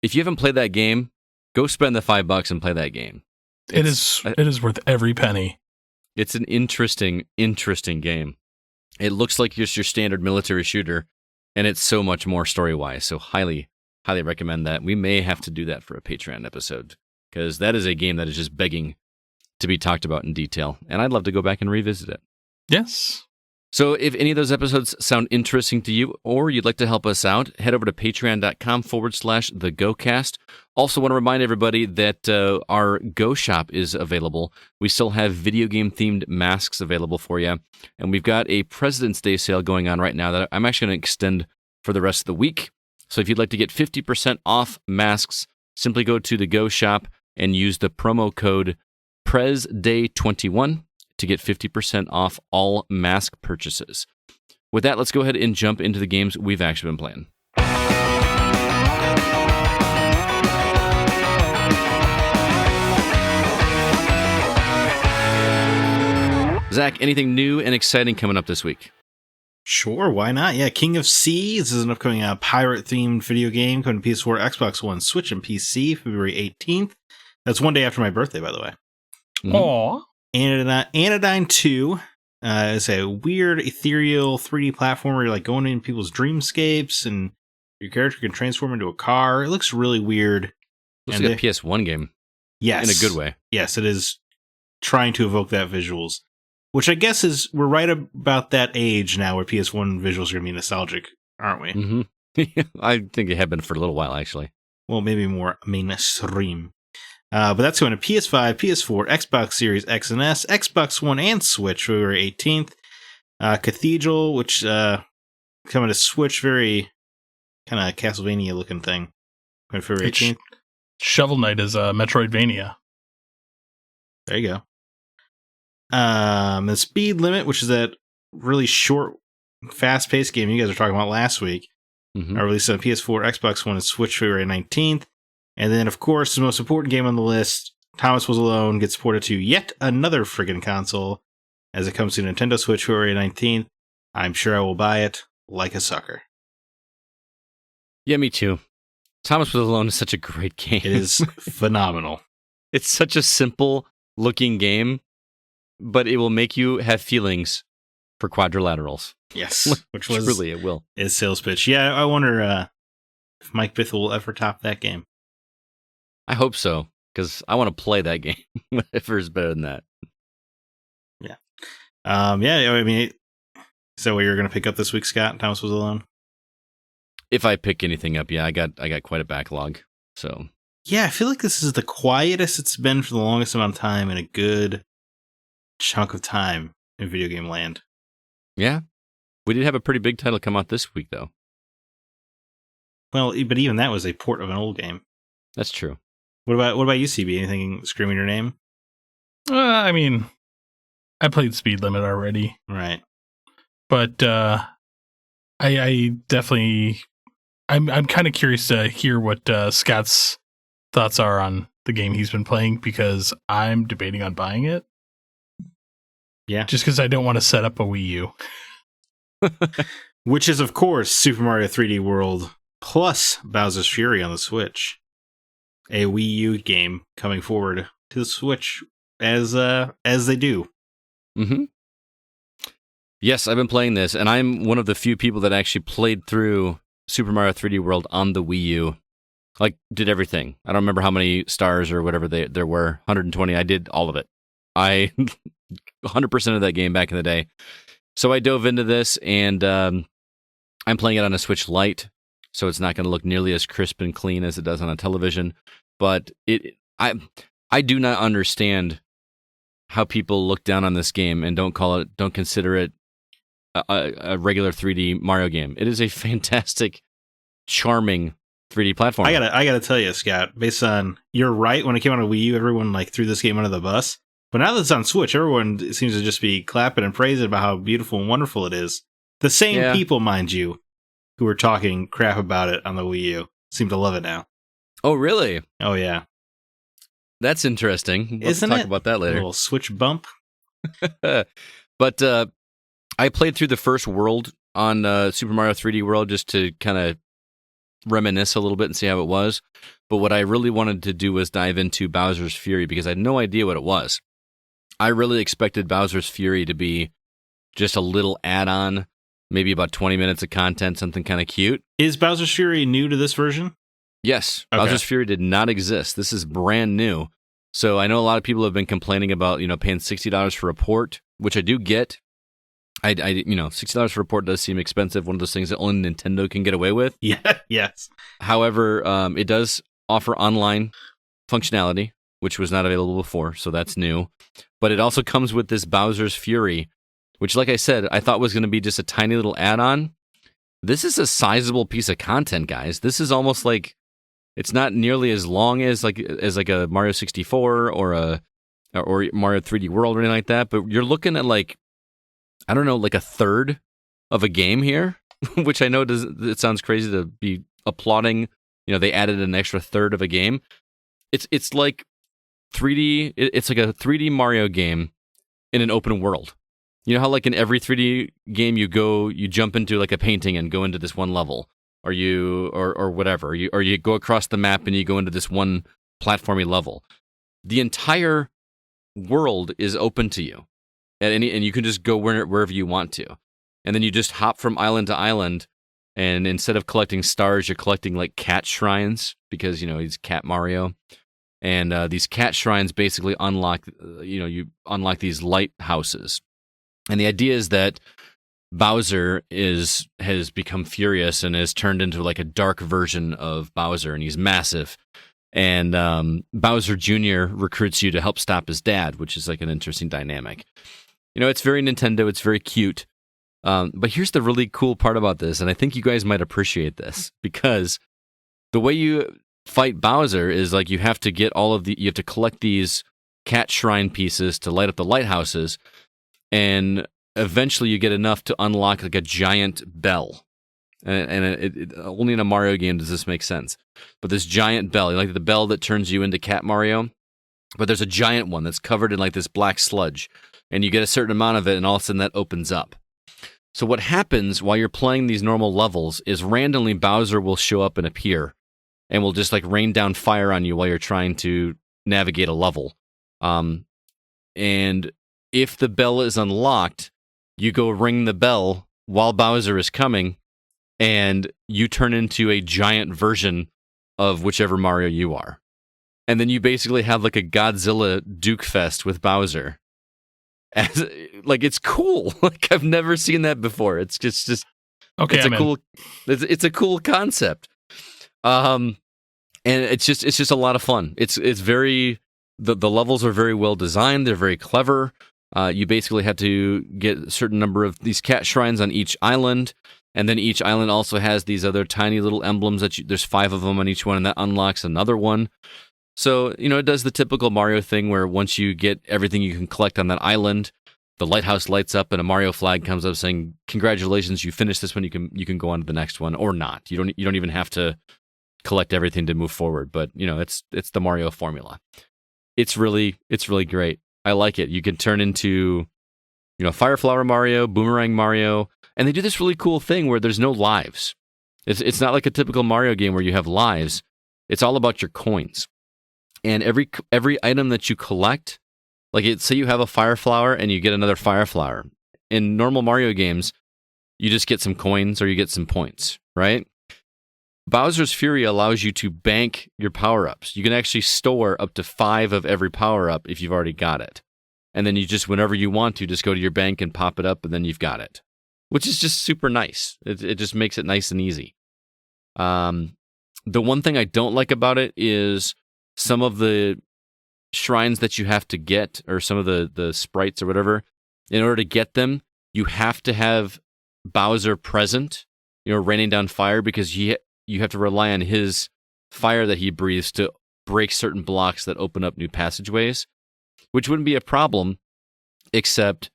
If you haven't played that game, go spend the $5 and play that game. It is worth every penny. It's an interesting game. It looks like just your standard military shooter, and it's so much more story-wise. So highly, highly recommend that. We may have to do that for a Patreon episode, because that is a game that is just begging to be talked about in detail, and I'd love to go back and revisit it. Yes. So if any of those episodes sound interesting to you, or you'd like to help us out, head over to patreon.com/thegocast. Also want to remind everybody that our Go Shop is available. We still have video game themed masks available for you. And we've got a President's Day sale going on right now that I'm actually going to extend for the rest of the week. So if you'd like to get 50% off masks, simply go to the Go Shop and use the promo code PresDay21 to get 50% off all mask purchases. with that, let's go ahead and jump into the games we've actually been playing. Zach, anything new and exciting coming up this week? Sure, why not? Yeah, King of Seas is an upcoming pirate-themed video game coming to PS4, Xbox One, Switch, and PC February 18th. That's one day after my birthday, by the way. Aww. Anodyne 2 is a weird, ethereal 3D platformer where you're like going in people's dreamscapes, and your character can transform into a car. It looks really weird. Looks like a PS1 game. Yes. In a good way. Yes, it is trying to evoke that visuals. Which I guess is, we're right about that age now where PS1 visuals are going to be nostalgic, aren't we? Mm-hmm. I think it had been for a little while, actually. Well, maybe more mainstream. But that's going to PS5, PS4, Xbox Series X and S, Xbox One, and Switch February 18th. Cathedral, which coming to Switch, very kind of Castlevania-looking thing. February 18th. Shovel Knight is Metroidvania. There you go. The Speed Limit, which is that really short, fast-paced game you guys were talking about last week, are released on PS4, Xbox One, and Switch February 19th. And then, of course, the most important game on the list, Thomas Was Alone, gets ported to yet another friggin' console as it comes to Nintendo Switch February 19th. I'm sure I will buy it like a sucker. Yeah, me too. Thomas Was Alone is such a great game. It is phenomenal. It's such a simple-looking game, but it will make you have feelings for quadrilaterals. Yes, which was really it will. His sales pitch. Yeah, I wonder if Mike Bithell will ever top that game. I hope so, because I want to play that game. Whatever is better than that. Yeah. Yeah, I mean, is that what you're going to pick up this week, Scott? Thomas Was Alone? If I pick anything up, yeah, I got quite a backlog. So yeah, I feel like this is the quietest it's been for the longest amount of time in a good chunk of time in video game land. Yeah. We did have a pretty big title come out this week, though. Well, but even that was a port of an old game. That's true. What about you, CB? Anything screaming your name? I mean, I played Speed Limit already. Right. But I definitely... I'm kind of curious to hear what Scott's thoughts are on the game he's been playing, because I'm debating on buying it. Yeah. Just because I don't want to set up a Wii U. Which is, of course, Super Mario 3D World plus Bowser's Fury on the Switch. A Wii U game coming forward to the Switch as they do. Mm-hmm. Yes, I've been playing this, and I'm one of the few people that actually played through Super Mario 3D World on the Wii U. Like, did everything. I don't remember how many stars or whatever there were. 120. I did all of it. I 100% of that game back in the day. So I dove into this, and I'm playing it on a Switch Lite, so it's not going to look nearly as crisp and clean as it does on a television. But I do not understand how people look down on this game and don't consider it a regular 3D Mario game. It is a fantastic, charming 3D platform. I gotta tell you, Scott, based on, you're right, when it came out on Wii U, everyone like threw this game under the bus. But now that it's on Switch, everyone seems to just be clapping and praising about how beautiful and wonderful it is. The same people, mind you, who were talking crap about it on the Wii U seem to love it now. Oh, really? Oh, yeah. That's interesting. Isn't talk about that later. A little Switch bump. But I played through the first world on Super Mario 3D World just to kind of reminisce a little bit and see how it was. But what I really wanted to do was dive into Bowser's Fury, because I had no idea what it was. I really expected Bowser's Fury to be just a little add-on, maybe about 20 minutes of content, something kind of cute. Is Bowser's Fury new to this version? Yes. Okay. Bowser's Fury did not exist. This is brand new. So I know a lot of people have been complaining about, paying $60 for a port, which I do get. I $60 for a port does seem expensive. One of those things that only Nintendo can get away with. Yeah. Yes. However, it does offer online functionality, which was not available before, so that's new. But it also comes with this Bowser's Fury, which, like I said, I thought was going to be just a tiny little add-on. This is a sizable piece of content, guys. This is almost like, it's not nearly as long as like a Mario 64 or Mario 3D World or anything like that, but you're looking at like a third of a game here, which I know it sounds crazy to be applauding. They added an extra third of a game. It's like 3D. It's like a 3D Mario game in an open world. You know how like in every 3D game you jump into like a painting and go into this one level, or whatever, or you go across the map and you go into this one platformy level. The entire world is open to you, and you can just go wherever you want to, and then you just hop from island to island. And instead of collecting stars, you're collecting like cat shrines because he's Cat Mario, and these cat shrines basically unlock. You unlock these lighthouses, and the idea is that Bowser has become furious and has turned into like a dark version of Bowser, and he's massive. And Bowser Jr. recruits you to help stop his dad, which is like an interesting dynamic. It's very Nintendo. It's very cute. But here's the really cool part about this, and I think you guys might appreciate this, because the way you fight Bowser is like you have to get you have to collect these cat shrine pieces to light up the lighthouses, and eventually you get enough to unlock like a giant bell. And only in a Mario game does this make sense. But this giant bell, like the bell that turns you into Cat Mario, but there's a giant one that's covered in like this black sludge, and you get a certain amount of it, and all of a sudden that opens up. So what happens while you're playing these normal levels is randomly Bowser will show up and appear, and will just like rain down fire on you while you're trying to navigate a level. And if the bell is unlocked, you go ring the bell while Bowser is coming, and you turn into a giant version of whichever Mario you are. And then you basically have like a Godzilla Duke Fest with Bowser. Like, it's cool. Like, I've never seen that before. It's just okay. It's a cool concept. And it's just a lot of fun. It's very the levels are very well designed. They're very clever. You basically have to get a certain number of these cat shrines on each island, and then each island also has these other tiny little emblems there's 5 of them on each one, and that unlocks another one. So, it does the typical Mario thing where once you get everything you can collect on that island, the lighthouse lights up and a Mario flag comes up saying, "Congratulations, you finished this one. You can go on to the next one," or not. You don't even have to collect everything to move forward. But it's the Mario formula. It's really great. I like it. You can turn into Fire Flower Mario, Boomerang Mario, and they do this really cool thing where there's no lives. It's not like a typical Mario game where you have lives. It's all about your coins. And every item that you collect, like say you have a fire flower and you get another fire flower. In normal Mario games, you just get some coins or you get some points, right? Bowser's Fury allows you to bank your power-ups. You can actually store up to 5 of every power-up if you've already got it. And then you just, whenever you want to, just go to your bank and pop it up, and then you've got it. Which is just super nice. It just makes it nice and easy. The one thing I don't like about it is some of the shrines that you have to get, or some of the sprites or whatever, in order to get them, you have to have Bowser present, raining down fire, because you have to rely on his fire that he breathes to break certain blocks that open up new passageways, which wouldn't be a problem, except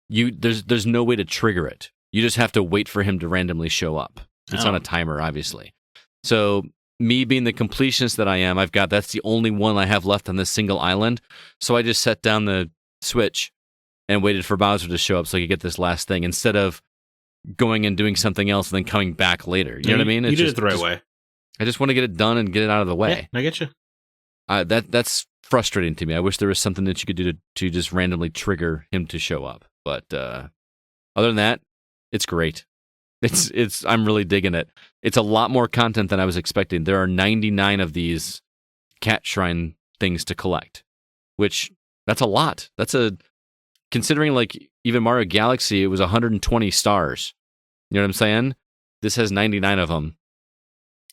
there's no way to trigger it. You just have to wait for him to randomly show up. It's on a timer, obviously. So me being the completionist that I am, that's the only one I have left on this single island. So I just set down the Switch and waited for Bowser to show up so I could get this last thing, instead of going and doing something else and then coming back later. You know what I mean? You did it the right way. I just want to get it done and get it out of the way. Yeah, I get you. That's frustrating to me. I wish there was something that you could do to just randomly trigger him to show up. But other than that, it's great. I'm really digging it. It's a lot more content than I was expecting. There are 99 of these cat shrine things to collect, which that's a lot. Considering like even Mario Galaxy, it was 120 stars. You know what I'm saying? This has 99 of them,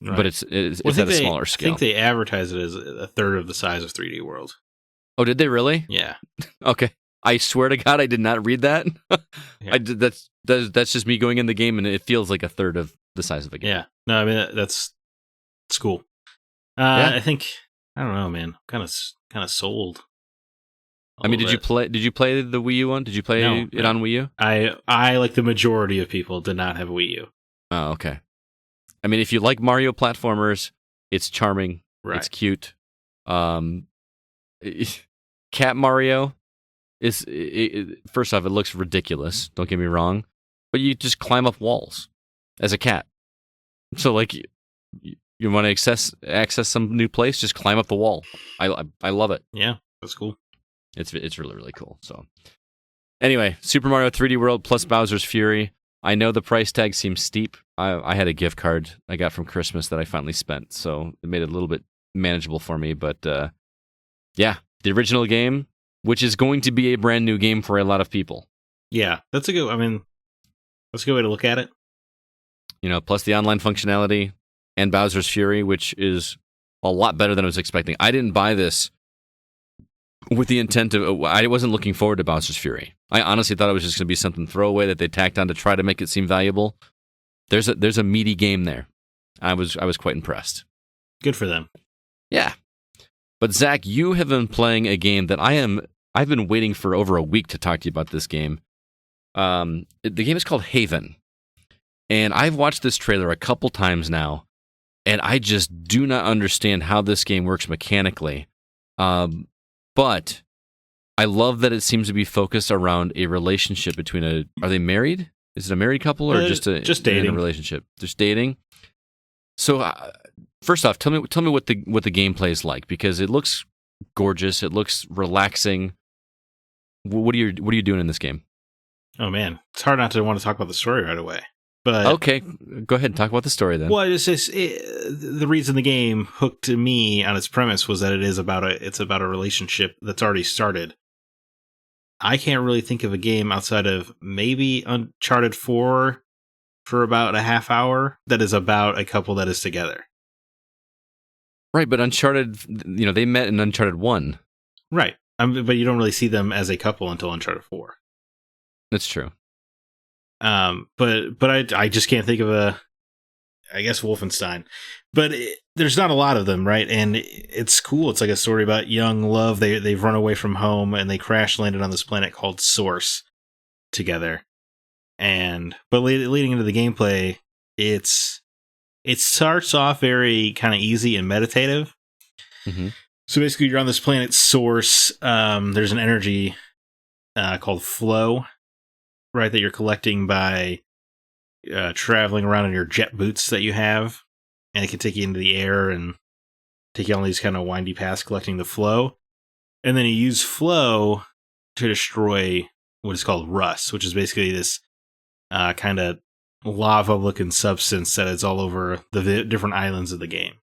right. But it's at a smaller scale. I think they advertise it as a third of the size of 3D World. Oh, did they really? Yeah. Okay. I swear to God, I did not read that. Yeah. That's just me going in the game, and it feels like a third of the size of the game. Yeah. No, I mean it's cool. Yeah. I think, I don't know, man. Kind of sold I mean, did you play the Wii U one? Did you play it on Wii U? I like the majority of people did not have a Wii U. Oh, okay. I mean, if you like Mario platformers, it's charming. Right. It's cute. Cat Mario is first off, it looks ridiculous. Don't get me wrong, but you just climb up walls as a cat. So like, you want to access some new place, just climb up the wall. I love it. Yeah, that's cool. It's really, really cool. So anyway, Super Mario 3D World plus Bowser's Fury. I know the price tag seems steep. I had a gift card I got from Christmas that I finally spent, so it made it a little bit manageable for me. But yeah, the original game, which is going to be a brand new game for a lot of people. Yeah, that's a good way to look at it. You know, plus the online functionality and Bowser's Fury, which is a lot better than I was expecting. I didn't buy this with the intent of, I wasn't looking forward to Bowser's Fury. I honestly thought it was just going to be something throwaway that they tacked on to try to make it seem valuable. There's a meaty game there. I was quite impressed. Good for them. Yeah. But Zach, you have been playing a game that I've been waiting for over a week to talk to you about this game. The game is called Haven. And I've watched this trailer a couple times now, and I just do not understand how this game works mechanically. But I love that it seems to be focused around a relationship between are they married? Is it a married couple or just dating? In a relationship? Just dating. So first off, tell me what the gameplay is like, because it looks gorgeous. It looks relaxing. What are you doing in this game? Oh man, it's hard not to want to talk about the story right away. But okay, go ahead and talk about the story then. Well, the reason the game hooked me on its premise was that it's about a relationship that's already started. I can't really think of a game outside of maybe Uncharted 4 for about a half hour that is about a couple that is together. Right, but Uncharted, they met in Uncharted 1. Right, but you don't really see them as a couple until Uncharted 4. That's true. But I just can't think of I guess Wolfenstein, but there's not a lot of them, right? And it's cool. It's like a story about young love. They've run away from home and they crash landed on this planet called Source together. But leading into the gameplay, it starts off very kind of easy and meditative. Mm-hmm. So basically, you're on this planet Source. There's an energy called flow, right, that you're collecting by traveling around in your jet boots that you have, and it can take you into the air and take you on these kind of windy paths collecting the flow. And then you use flow to destroy what is called rust, which is basically this kind of lava-looking substance that is all over the different islands of the game.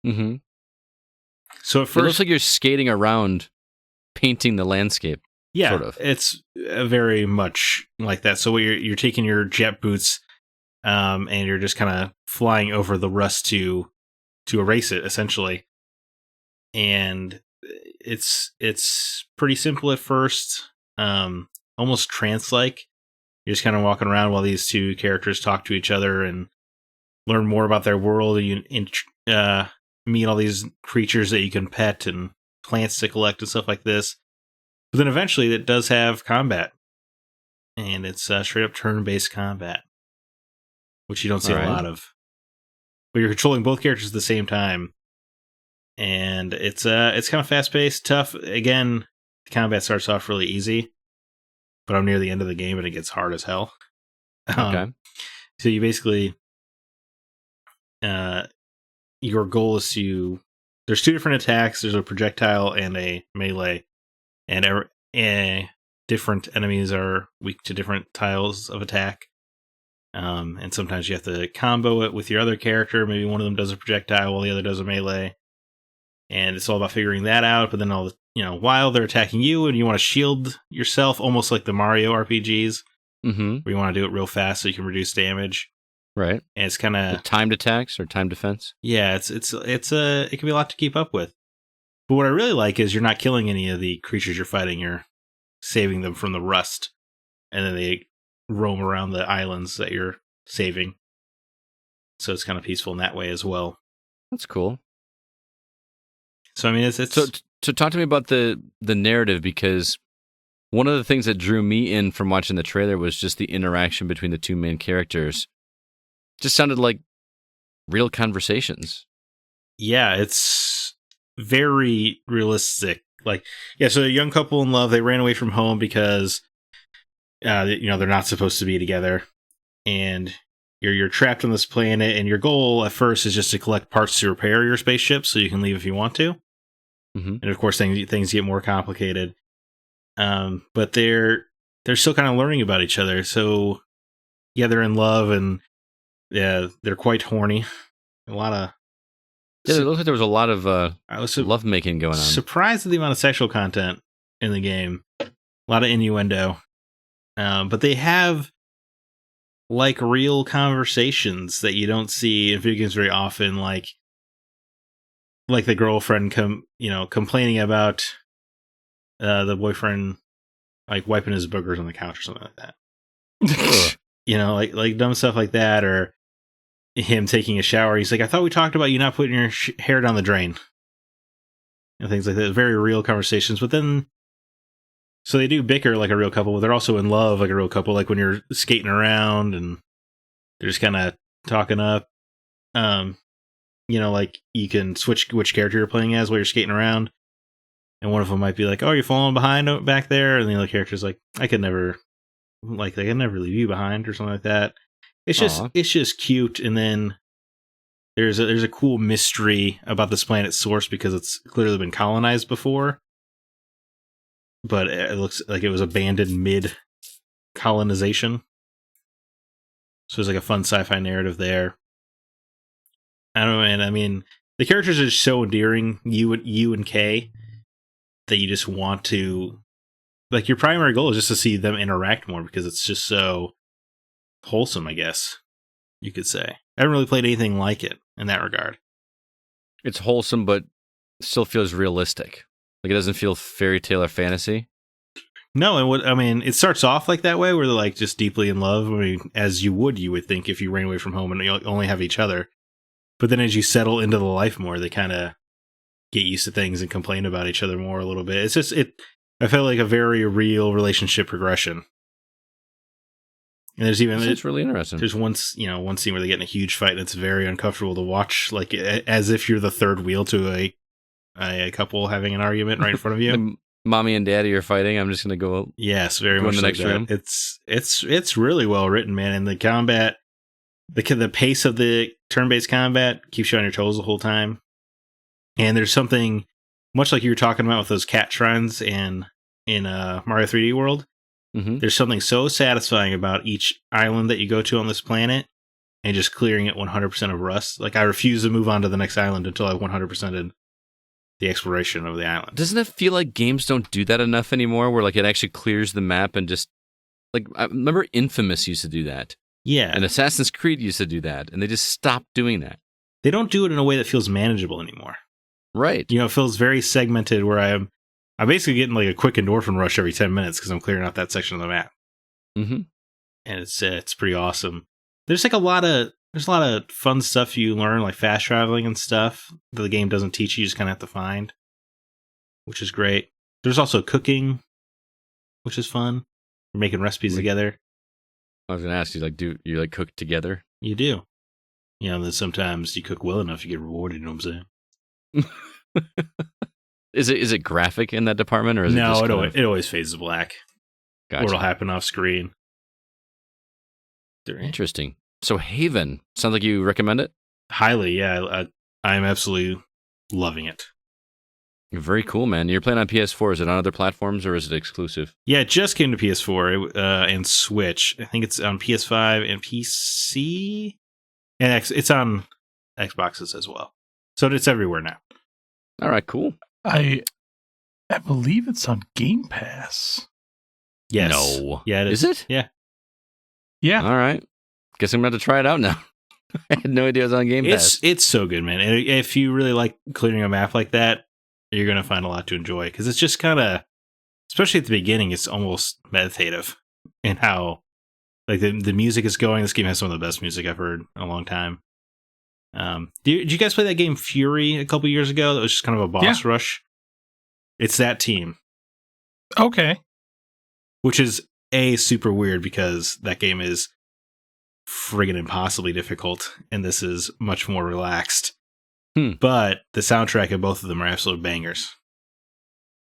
Mm-hmm. So at first, it looks like you're skating around, painting the landscape. Yeah, sort of. It's very much like that. So you're taking your jet boots, and you're just kind of flying over the rust to erase it, essentially. And it's pretty simple at first, almost trance-like. You're just kind of walking around while these two characters talk to each other and learn more about their world. And you meet all these creatures that you can pet and plants to collect and stuff like this. But then eventually it does have combat. And it's straight up turn-based combat, which you don't see a lot of. But you're controlling both characters at the same time. And it's kind of fast-paced, tough. Again, the combat starts off really easy. But I'm near the end of the game and it gets hard as hell. Okay. So you basically... your goal is to... There's two different attacks. There's a projectile and a melee. And different enemies are weak to different tiles of attack. And sometimes you have to combo it with your other character. Maybe one of them does a projectile while the other does a melee. And it's all about figuring that out. But then while they're attacking you and you want to shield yourself, almost like the Mario RPGs, mm-hmm. where you want to do it real fast so you can reduce damage. Right. And it's kind of timed attacks or timed defense. Yeah, it can be a lot to keep up with. But what I really like is you're not killing any of the creatures you're fighting. You're saving them from the rust. And then they roam around the islands that you're saving. So it's kind of peaceful in that way as well. That's cool. So, I mean, it's So talk to me about the narrative, because one of the things that drew me in from watching the trailer was just the interaction between the two main characters. Just sounded like real conversations. Yeah, it's very realistic. Like, yeah, so a young couple in love, they ran away from home because, they're not supposed to be together. And you're trapped on this planet, and your goal at first is just to collect parts to repair your spaceship so you can leave if you want to. Mm-hmm. And of course, things get more complicated. But they're still kind of learning about each other. So, yeah, they're in love, and yeah, they're quite horny. A lot of it looks like there was a lot of love making going on. Surprised at the amount of sexual content in the game. A lot of innuendo. But they have like real conversations that you don't see in video games very often, like the girlfriend complaining about the boyfriend like wiping his boogers on the couch or something like that. Like dumb stuff like that, or him taking a shower. He's like, I thought we talked about you not putting your hair down the drain. And things like that. Very real conversations. But then, so they do bicker like a real couple, but they're also in love like a real couple. Like when you're skating around and they're just kind of talking up. Like you can switch which character you're playing as while you're skating around. And one of them might be like, oh, you're falling behind back there. And the other character's like, I could never leave you behind or something like that. It's just cute. And then there's a cool mystery about this planet's source because it's clearly been colonized before. But it looks like it was abandoned mid-colonization. So there's like a fun sci-fi narrative there. I don't know, man. I mean, the characters are so endearing, you and Kay, that you just want to... Like, your primary goal is just to see them interact more because it's just so wholesome, I guess you could say. I haven't really played anything like it in that regard. It's wholesome, but still feels realistic. Like, it doesn't feel fairy tale or fantasy. No, and it starts off like that way, where they're like just deeply in love. I mean, as you would think if you ran away from home and you only have each other. But then as you settle into the life more, they kind of get used to things and complain about each other more a little bit. It's just, I felt like a very real relationship progression. And there's even... It's really interesting. There's one scene where they get in a huge fight, and it's very uncomfortable to watch, like as if you're the third wheel to a couple having an argument right in front of you. Mommy and daddy are fighting. I'm just going to go. Yes, very go much in the like next that. room. It's really well written, man. And the combat, the pace of the turn-based combat keeps you on your toes the whole time. And there's something much like you were talking about with those cat shrines in Mario 3D World. Mm-hmm. There's something so satisfying about each island that you go to on this planet and just clearing it 100% of rust. Like, I refuse to move on to the next island until I've 100%ed the exploration of the island. Doesn't it feel like games don't do that enough anymore, where like it actually clears the map and just... Like, I remember Infamous used to do that. Yeah. And Assassin's Creed used to do that, and they just stopped doing that. They don't do it in a way that feels manageable anymore. Right. It feels very segmented, where I'm basically getting like a quick endorphin rush every 10 minutes because I'm clearing out that section of the map. Mm-hmm. And it's pretty awesome. There's a lot of fun stuff you learn, like fast traveling and stuff that the game doesn't teach you. You just kind of have to find, which is great. There's also cooking, which is fun. We're making recipes together. I was going to ask you, like, do you like cook together? You do. Then sometimes you cook well enough, you get rewarded. You know what I'm saying? Is it graphic in that department, or is no? It always fades to black. Gotcha. Or it'll happen off screen. Interesting. So Haven sounds like you recommend it? Highly, yeah. I'm absolutely loving it. Very cool, man. You're playing on PS4. Is it on other platforms, or is it exclusive? Yeah, it just came to PS4 and Switch. I think it's on PS5 and PC, and it's on Xboxes as well. So it's everywhere now. All right, cool. I believe it's on Game Pass. Yes. No. Yeah, it is. Is it? Yeah. Yeah. All right. Guess I'm going to try it out now. I had no idea it was on Game Pass. It's so good, man. And if you really like clearing a map like that, you're going to find a lot to enjoy. Because it's just kind of, especially at the beginning, it's almost meditative in how like the music is going. This game has some of the best music I've heard in a long time. Did you guys play that game Fury a couple years ago? That was just kind of a boss rush. It's that team, Okay. which is super weird because that game is friggin' impossibly difficult, and this is much more relaxed. But the soundtrack of both of them are absolute bangers.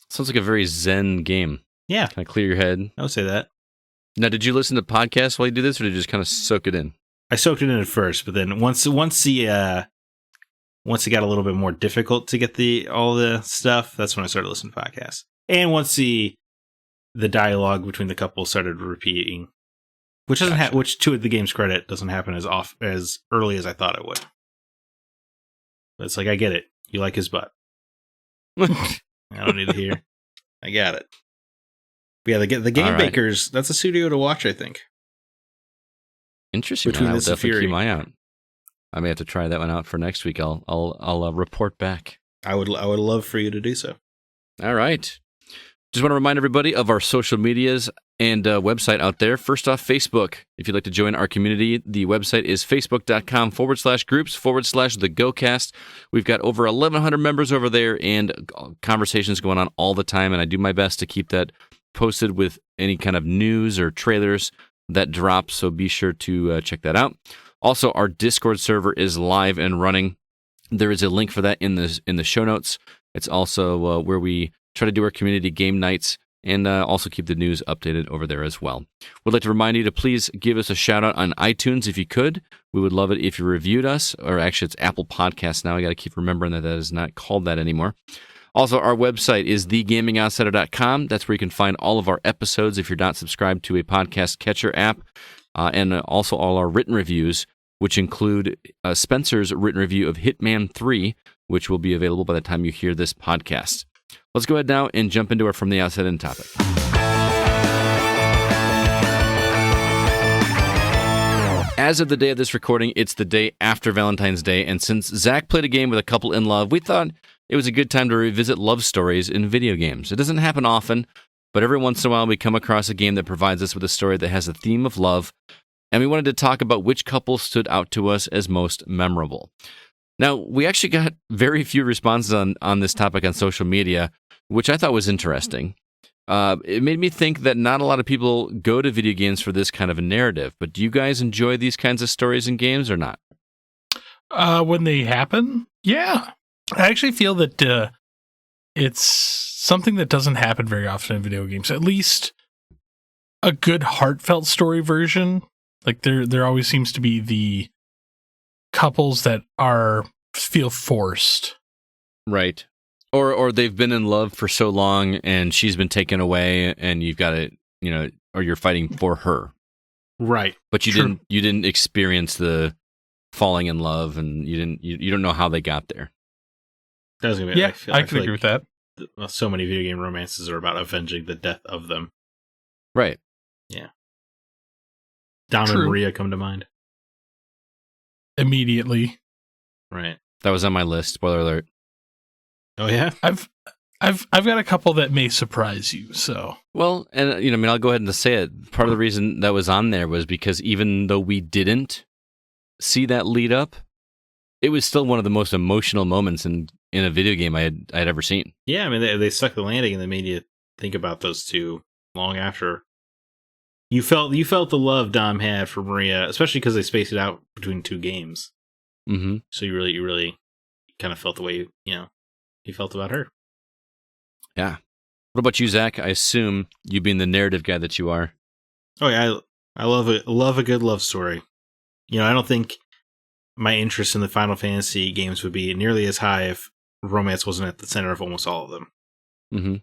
Sounds like a very zen game. Yeah. Kind of clear your head. I would say that. Now, did you listen to podcasts while you do this, or did you just kind of soak it in? I soaked it in at first, but then once it got a little bit more difficult to get all the stuff, that's when I started listening to podcasts. And once the dialogue between the couple started repeating, which doesn't which to the game's credit doesn't happen as early as I thought it would. But it's like, I get it. You like his butt. I don't need to hear. I got it. But yeah, the Game Bakers, that's a studio to watch, I think. Interesting. I'll definitely keep my eye out. I may have to try that one out for next week. I'll report back. I would love for you to do so. All right. Just want to remind everybody of our social medias and website out there. First off, Facebook. If you'd like to join our community, the website is facebook.com/groups/the GoCast. We've got over 1,100 members over there and conversations going on all the time, and I do my best to keep that posted with any kind of news or trailers that drop, so be sure to check that out. Also, our Discord server is live and running. There is a link for that in the show notes. It's also where we try to do our community game nights and also keep the news updated over there as well. We'd like to remind you to please give us a shout out on iTunes if you could. We would love it if you reviewed us, or actually it's Apple Podcasts now. I got to keep remembering that is not called that anymore. Also, our website is thegamingoutsider.com. That's where you can find all of our episodes if you're not subscribed to a podcast catcher app, and also all our written reviews, which include Spencer's written review of Hitman 3, which will be available by the time you hear this podcast. Let's go ahead now and jump into our From the Outside In topic. As of the day of this recording, it's the day after Valentine's Day, and since Zack played a game with a couple in love, we thought it was a good time to revisit love stories in video games. It doesn't happen often, but every once in a while we come across a game that provides us with a story that has a theme of love, and we wanted to talk about which couple stood out to us as most memorable. Now, we actually got very few responses on this topic on social media, which I thought was interesting. It made me think that not a lot of people go to video games for this kind of a narrative, but do you guys enjoy these kinds of stories in games or not? When they happen, yeah. I actually feel that it's something that doesn't happen very often in video games. At least a good heartfelt story version. Like there always seems to be the couples that feel forced. Right. Or they've been in love for so long and she's been taken away and you've got to, or you're fighting for her. Right. But you didn't experience the falling in love and you don't know how they got there. I can agree with that. So many video game romances are about avenging the death of them. Right. Yeah. Dom and Maria come to mind. Immediately. Right. That was on my list. Spoiler alert. Oh yeah? I've got a couple that may surprise you, so. Well, and I'll go ahead and say it. Part of the reason that was on there was because even though we didn't see that lead up, it was still one of the most emotional moments in a video game I'd ever seen. Yeah, I mean they stuck the landing and they made you think about those two long after. You felt the love Dom had for Maria, especially because they spaced it out between two games. Mm-hmm. So you really kind of felt the way you felt about her. Yeah. What about you, Zach? I assume you being the narrative guy that you are. Oh yeah, I love a good love story. I don't think my interest in the Final Fantasy games would be nearly as high if romance wasn't at the center of almost all of them. Mm-hmm.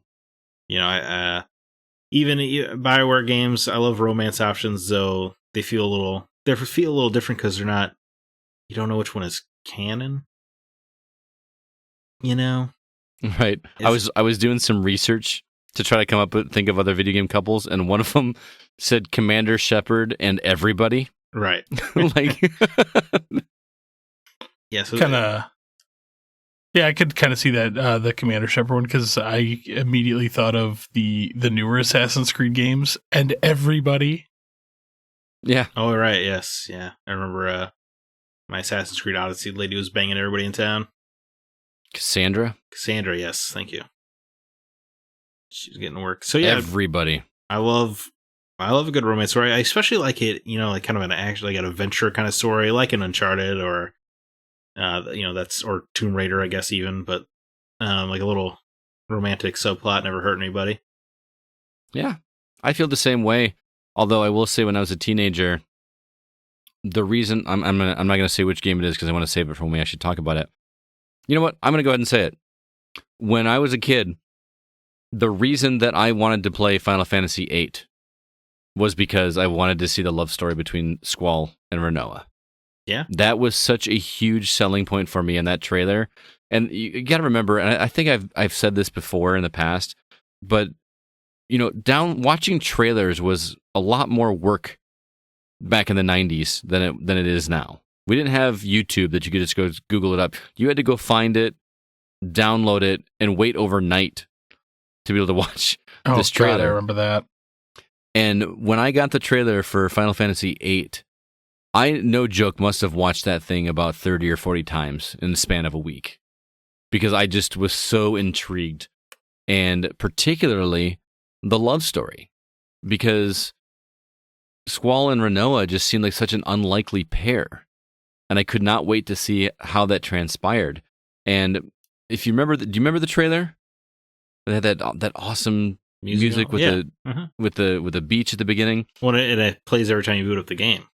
Even BioWare games, I love romance options, though they feel a little different because they're not. You don't know which one is canon. Right. I was doing some research to try to come up with think of other video game couples, and one of them said Commander Shepard and everybody. Right. Like. Yeah. So I could kind of see that the Commander Shepard one because I immediately thought of the newer Assassin's Creed games and everybody. Yeah. Oh right. Yes. Yeah. I remember my Assassin's Creed Odyssey lady was banging everybody in town. Cassandra. Yes. Thank you. She's getting work. So yeah, everybody. I love a good romance story. I especially like it, like kind of an action, like an adventure kind of story, like an Uncharted or, or Tomb Raider, I guess even, but like a little romantic subplot never hurt anybody. Yeah, I feel the same way. Although I will say, when I was a teenager, the reason I'm not going to say which game it is because I want to save it for when we actually talk about it. You know what? I'm going to go ahead and say it. When I was a kid, the reason that I wanted to play Final Fantasy VIII was because I wanted to see the love story between Squall and Rinoa. Yeah. That was such a huge selling point for me in that trailer. And you got to remember, and I think I've said this before in the past, but watching trailers was a lot more work back in the 90s than it is now. We didn't have YouTube that you could just go Google it up. You had to go find it, download it, and wait overnight to be able to watch this trailer. God, I remember that. And when I got the trailer for Final Fantasy VIII, I, no joke, must have watched that thing about 30 or 40 times in the span of a week because I just was so intrigued. And particularly the love story, because Squall and Rinoa just seemed like such an unlikely pair. And I could not wait to see how that transpired. And if you remember, do you remember the trailer? It had that awesome music with the beach at the beginning. Well, it plays every time you boot up the game.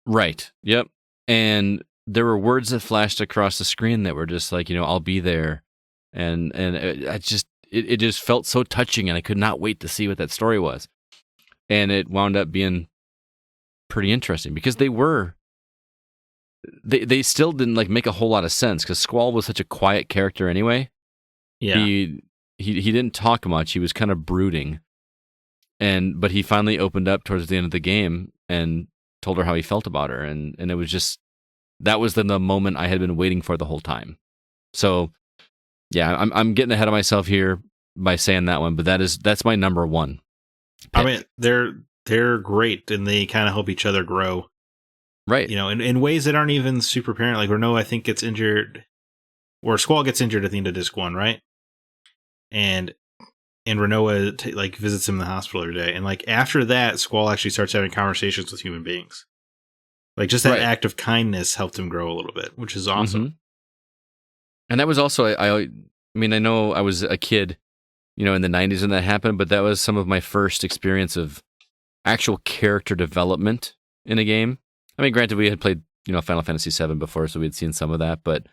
Right. Yep. And there were words that flashed across the screen that were just like, I'll be there, and it just felt so touching, and I could not wait to see what that story was. And it wound up being pretty interesting because they still didn't like make a whole lot of sense because Squall was such a quiet character anyway. Yeah. He didn't talk much. He was kind of brooding. But he finally opened up towards the end of the game and told her how he felt about her. And it was just, that was the moment I had been waiting for the whole time. So yeah, I'm getting ahead of myself here by saying that one, but that's my number one pick. I mean, they're great and they kind of help each other grow. Right. In ways that aren't even super apparent. Like Rinoa, I think, gets injured, or Squall gets injured at the end of disc 1, right? And Rinoa visits him in the hospital every day. And like after that, Squall actually starts having conversations with human beings. Like just that act of kindness helped him grow a little bit, which is awesome. Mm-hmm. And that was also, I mean, I know I was a kid, in the 90s when that happened, but that was some of my first experience of actual character development in a game. I mean, granted, we had played, Final Fantasy VII before, so we had seen some of that, but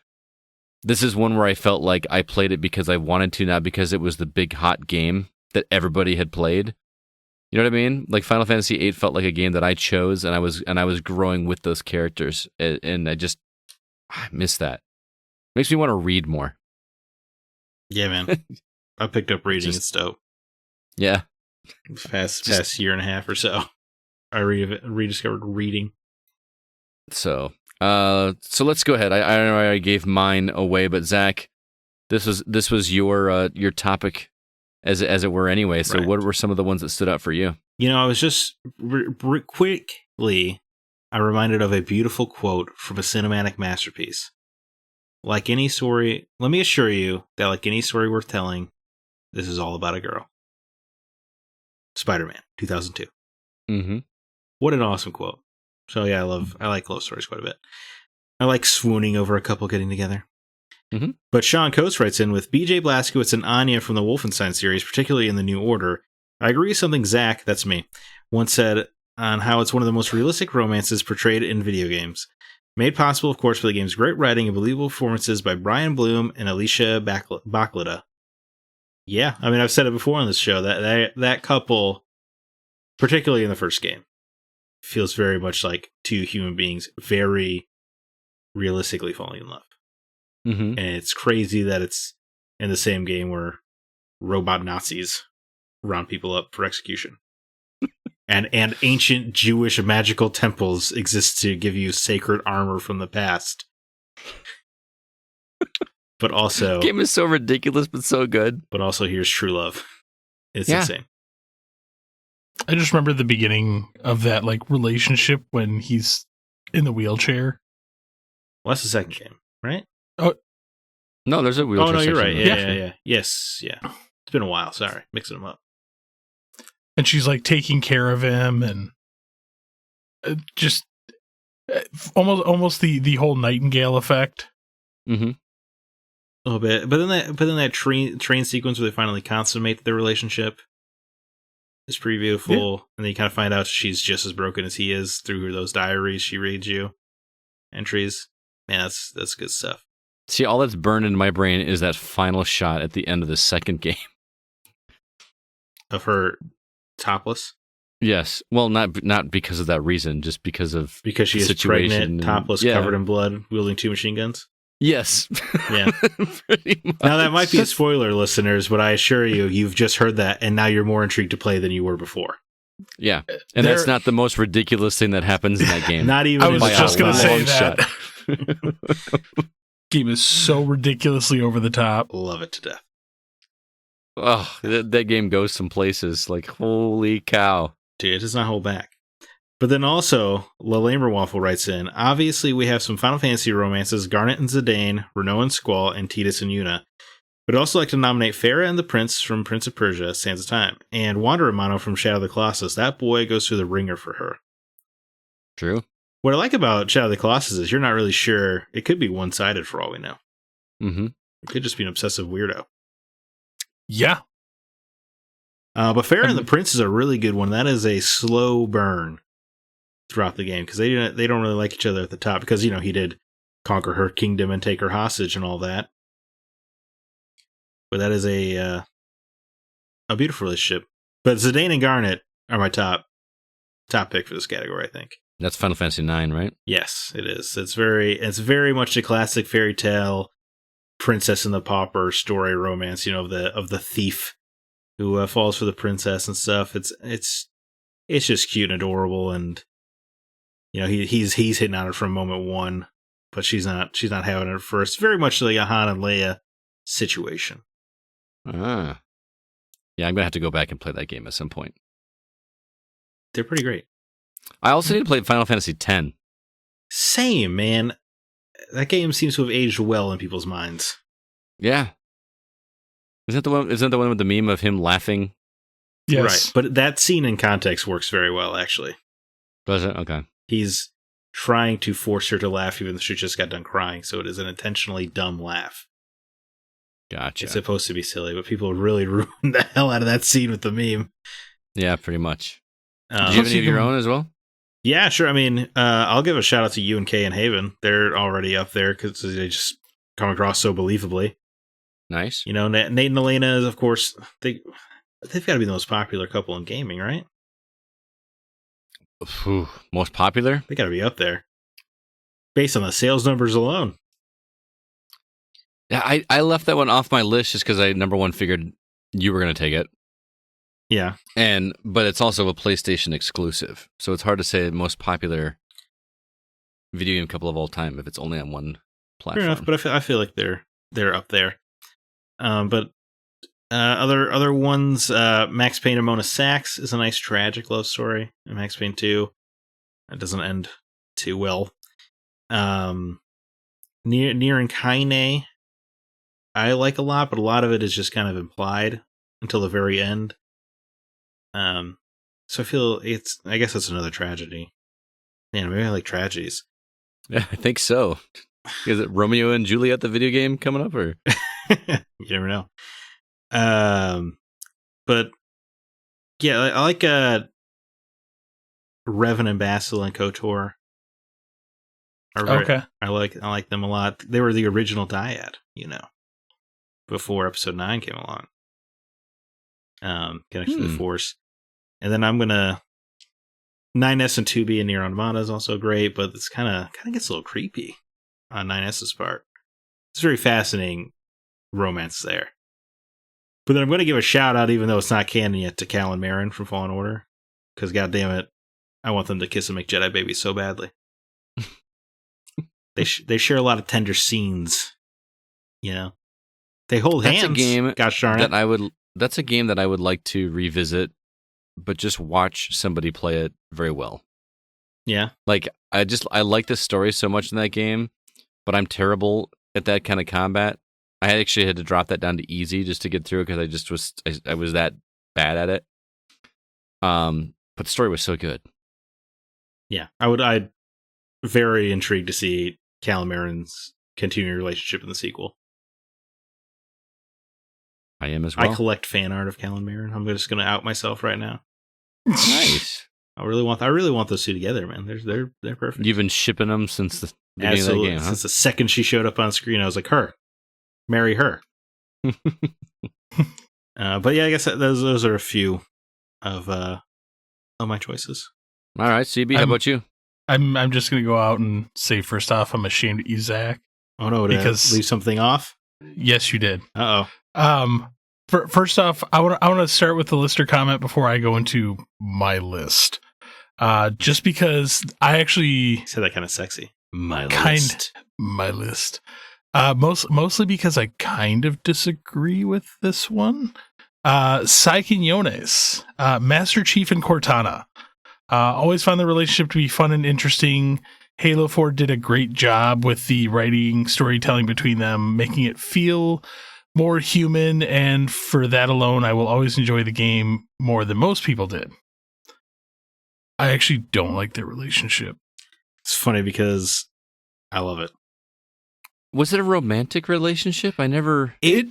this is one where I felt like I played it because I wanted to, not because it was the big hot game that everybody had played. You know what I mean? Like Final Fantasy VIII felt like a game that I chose, and I was growing with those characters, and I miss that. Makes me want to read more. Yeah, man. I picked up reading. It's dope. Yeah. Past year and a half or so, I rediscovered reading. So let's go ahead. I know I gave mine away, but Zach, this was your topic as it were anyway. So What were some of the ones that stood out for you? I was just quickly, I reminded of a beautiful quote from a cinematic masterpiece. Like any story, let me assure you that like any story worth telling, this is all about a girl. Spider-Man, 2002. Mm-hmm. What an awesome quote. So yeah, I like love stories quite a bit. I like swooning over a couple getting together. Mm-hmm. But Sean Coates writes in with BJ Blazkowicz and Anya from the Wolfenstein series, particularly in the New Order. I agree with something Zack, that's me, once said on how it's one of the most realistic romances portrayed in video games. Made possible, of course, by the game's great writing and believable performances by Brian Bloom and Alicia Bachlida. Yeah, I mean, I've said it before on this show, that couple, particularly in the first game, feels very much like two human beings very realistically falling in love. Mm-hmm. And it's crazy that it's in the same game where robot Nazis round people up for execution. and ancient Jewish magical temples exist to give you sacred armor from the past. But also... The game is so ridiculous, but so good. But also here's true love. It's insane. I just remember the beginning of that like relationship when he's in the wheelchair. Well, that's the second game, right? Oh, no, there's a wheelchair. Oh no, you're right. section. Yeah. Yes, yeah. It's been a while. Sorry, mixing them up. And she's like taking care of him, and just almost the whole Nightingale effect. Mm-hmm. A little bit, but then that train sequence where they finally consummate their relationship is pretty beautiful. Yeah. And then you kind of find out she's just as broken as he is through those diaries she reads you, entries. Man, that's good stuff. See, all that's burned in my brain is that final shot at the end of the second game of her topless. Yes, well, not because of that reason, just because she is pregnant, topless, covered in blood, wielding 2 machine guns. Yes. Yeah. Pretty much. Now that might be a spoiler, listeners, but I assure you, you've just heard that, and now you're more intrigued to play than you were before. Yeah, and that's not the most ridiculous thing that happens in that game. Not even. I was just going to say that. Game is so ridiculously over the top. Love it to death. Oh, that game goes some places. Like, holy cow. Dude, it does not hold back. But then also, La Lamerwaffle writes in, obviously we have some Final Fantasy romances, Garnet and Zidane, Renault and Squall, and Tidus and Yuna. But I'd also like to nominate Farah and the Prince from Prince of Persia, Sands of Time, and Wander Amano from Shadow of the Colossus. That boy goes through the ringer for her. True. What I like about Shadow of the Colossus is you're not really sure. It could be one-sided for all we know. Mm-hmm. It could just be an obsessive weirdo. Yeah. But Farah and the Prince is a really good one. That is a slow burn throughout the game because they don't really like each other at the top because, you know, he did conquer her kingdom and take her hostage and all that. But that is a beautiful relationship. But Zidane and Garnet are my top pick for this category, I think. That's Final Fantasy IX, right? Yes, it is. It's very much a classic fairy tale princess and the pauper story romance, you know, of the thief who falls for the princess and stuff. It's just cute and adorable, and you know he's hitting on her from moment one, but she's not having it at first. Very much like a Han and Leia situation. Yeah, I'm gonna have to go back and play that game at some point. They're pretty great. I also need to play Final Fantasy X. Same, man. That game seems to have aged well in people's minds. Yeah. Isn't that the one with the meme of him laughing? Yes. Right. But that scene in context works very well, actually. Does it? Okay. He's trying to force her to laugh even though she just got done crying, so it is an intentionally dumb laugh. Gotcha. It's supposed to be silly, but people really ruined the hell out of that scene with the meme. Yeah, pretty much. Do you have any of your own as well? Yeah, sure. I mean, I'll give a shout out to UNK and Haven. They're already up there because they just come across so believably. Nice. You know, Nate and Elena, of course, they've got to be the most popular couple in gaming, right? Ooh, most popular? They got to be up there. Based on the sales numbers alone. Yeah, I left that one off my list just because I, number one, figured you were going to take it. Yeah. But it's also a PlayStation exclusive. So it's hard to say most popular video game couple of all time if it's only on one platform. Fair enough, but I feel like they're up there. But other ones, Max Payne and Mona Sachs is a nice tragic love story. And Max Payne 2, it doesn't end too well. Nier and Kaine, I like a lot, but a lot of it is just kind of implied until the very end. So I feel I guess that's another tragedy. Man, maybe I like tragedies. Yeah, I think so. Is it Romeo and Juliet, the video game, coming up, or you never know? But yeah, I like Revan and Basil and KOTOR. Okay, I like them a lot. They were the original dyad, you know, before Episode 9 came along. Connection to the Force. And then I'm gonna 9S and 2B and Nier Automata is also great, but it's kind of gets a little creepy on 9S's part. It's very fascinating romance there. But then I'm going to give a shout out, even though it's not canon yet, to Cal and Marin from Fallen Order, because goddamn it, I want them to kiss and make Jedi babies so badly. They share a lot of tender scenes, you know. They hold hands. That's a game gosh darn it. That's a game that I would like to revisit, but just watch somebody play it very well. Yeah. Like, I like the story so much in that game, but I'm terrible at that kind of combat. I actually had to drop that down to easy just to get through it because I was that bad at it. But the story was so good. Yeah, I'd very intrigued to see Callum Aaron's continuing relationship in the sequel. I am as well. I collect fan art of Callum Aaron. I'm just going to out myself right now. Nice. I really want those two together, man. They're perfect. You've been shipping them since the beginning of the game, huh? Since the second she showed up on screen, I was like, her. Marry her. But yeah, I guess those are a few of my choices. All right, CB, how about you? I'm just gonna go out and say first off, I'm ashamed of you, Zach. Oh no, because leave something off? Yes, you did. Uh-oh. First off, I want to start with the listener comment before I go into my list. Just because I actually You said that kind of sexy. My list. Mostly because I kind of disagree with this one. Sai Quiñones, Master Chief and Cortana. Always found the relationship to be fun and interesting. Halo 4 did a great job with the writing, storytelling between them, making it feel more human, and for that alone, I will always enjoy the game more than most people did. I actually don't like their relationship. It's funny because I love it. Was it a romantic relationship? I never... It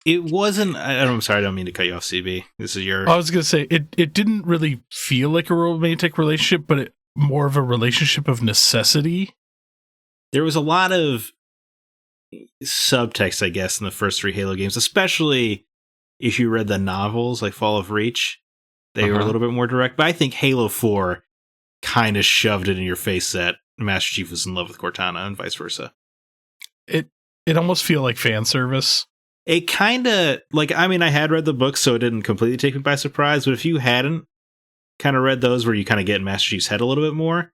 wasn't... I'm sorry, I don't mean to cut you off, CB. This is your... I was going to say, it didn't really feel like a romantic relationship, but more of a relationship of necessity. There was a lot of subtext, I guess, in the first 3 Halo games, especially if you read the novels, like Fall of Reach. They were a little bit more direct, but I think Halo 4 kind of shoved it in your face that Master Chief was in love with Cortana and vice versa. It almost feel like fan service. It kind of, I had read the books, so it didn't completely take me by surprise, but if you hadn't kind of read those where you kind of get in Master Chief's head a little bit more,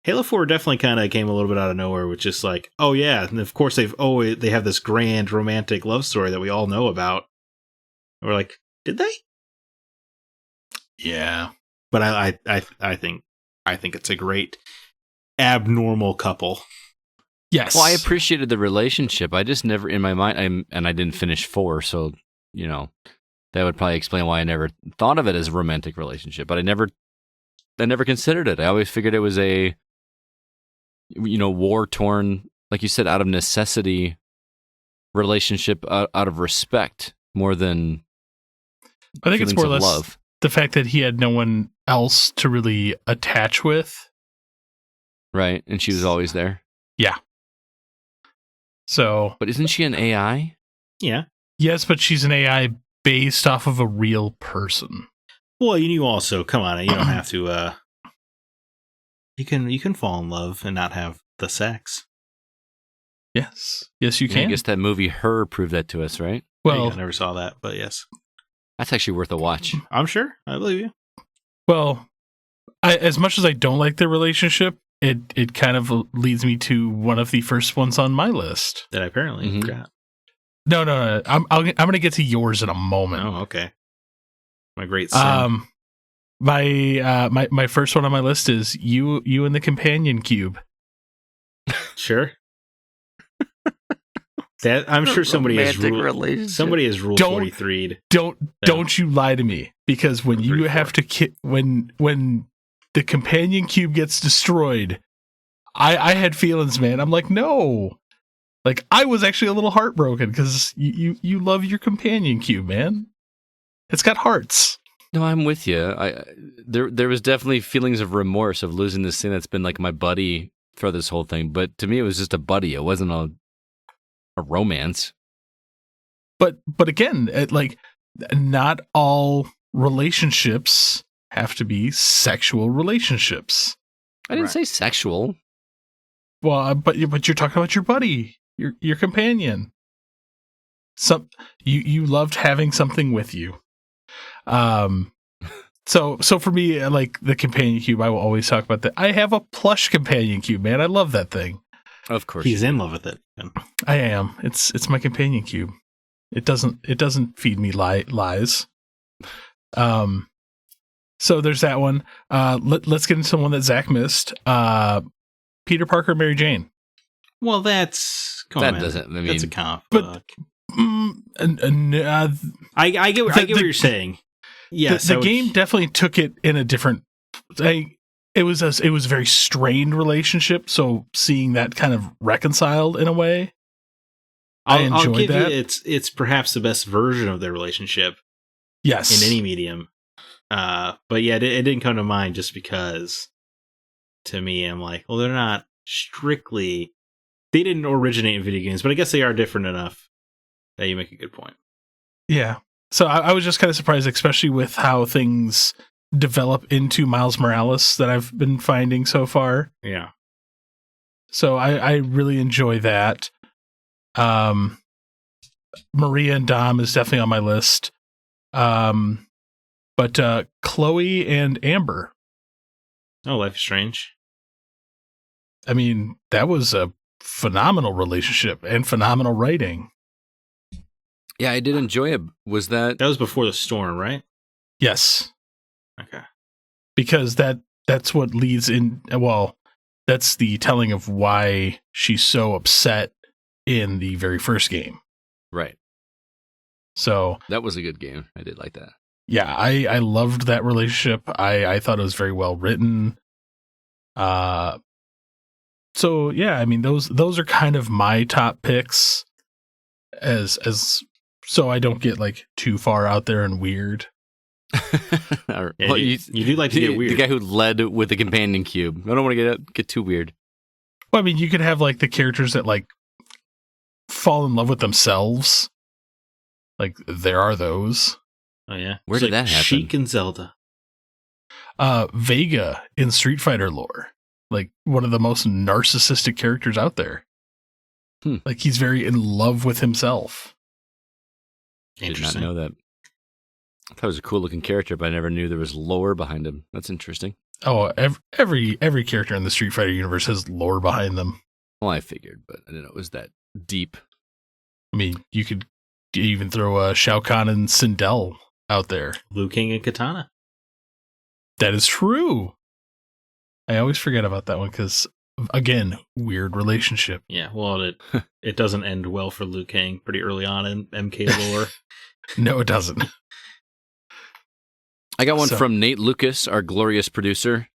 Halo 4 definitely kind of came a little bit out of nowhere with just like, oh yeah, and of course they have this grand romantic love story that we all know about. And we're like, did they? Yeah. But I think it's a great abnormal couple. Yes. Well, I appreciated the relationship. I just never, in my mind, I didn't finish 4, so, that would probably explain why I never thought of it as a romantic relationship. But I never considered it. I always figured it was a, war-torn, like you said, out of necessity relationship, out of respect, more than I think it's more or less love. The fact that he had no one else to really attach with. Right, and she was always there. Yeah. So, but isn't she an AI? Yeah. Yes, but she's an AI based off of a real person. Well, you also, come on, you don't have to. You can fall in love and not have the sex. Yes, you can. I guess that movie Her proved that to us, right? Well, I never saw that, but yes, that's actually worth a watch. I'm sure. I believe you. Well, as much as I don't like their relationship, it kind of leads me to one of the first ones on my list that I apparently forgot. No. I'm going to get to yours in a moment. Oh, okay. My great sin. My first one on my list is you and the companion cube. Sure. That I'm sure somebody has ruled 43'd. Don't you lie to me, because when you have to when the companion cube gets destroyed, I had feelings, man. I'm like, no. Like, I was actually a little heartbroken because you love your companion cube, man. It's got hearts. No, I'm with you. There was definitely feelings of remorse of losing this thing that's been like my buddy throughout this whole thing. But to me, it was just a buddy. It wasn't a romance. But again, not all relationships have to be sexual relationships. I didn't say sexual. Well, but you're talking about your buddy, your companion. You loved having something with you. So for me, like the companion cube, I will always talk about that. I have a plush companion cube, man. I love that thing. Of course, he's in love with it. I am. It's my companion cube. It doesn't feed me lies. So there's that one. Let's get into one that Zach missed. Peter Parker, Mary Jane. Well, that's doesn't. I mean, that's a comp. But I get what you're saying. Yes, the game definitely took it in a different. It was a very strained relationship. So seeing that kind of reconciled in a way, I enjoyed I'll give that. you it's perhaps the best version of their relationship. Yes, in any medium. But yeah, it didn't come to mind just because. To me, I'm like, well, they're not strictly. They didn't originate in video games, but I guess they are different enough that you make a good point. Yeah. So I was just kind of surprised, especially with how things develop into Miles Morales that I've been finding so far. Yeah. So I really enjoy that. Maria and Dom is definitely on my list. But Chloe and Amber. Oh, Life is Strange. I mean, that was a phenomenal relationship and phenomenal writing. Yeah, I did enjoy it. Was that was before the storm, right? Yes. Okay. Because that's what leads in. Well, that's the telling of why she's so upset in the very first game. right? So That was a good game. I did like that. yeah, I loved that relationship. I thought it was very well written. So yeah, I mean those are kind of my top picks as so I don't get like too far out there and weird. Yeah, well, you do like to get weird. The guy who led with the companion cube. I don't want to get too weird. Well, I mean, you could have like the characters that like fall in love with themselves. Like there are those. Oh yeah, Where did that happen? Sheik and Zelda. Vega in Street Fighter lore, like one of the most narcissistic characters out there. Like he's very in love with himself. Interesting. Did not know that. I thought it was a cool looking character, but I never knew there was lore behind him. That's interesting. Oh, every character in the Street Fighter universe has lore behind them. Well, I figured, but I didn't know it was that deep. I mean, you could even throw Shao Kahn and Sindel out there. Liu Kang and Katana. That is true. I always forget about that one because, again, weird relationship. Yeah, well, it doesn't end well for Liu Kang pretty early on in MK lore. No, it doesn't. I got one from Nate Lucas, our glorious producer.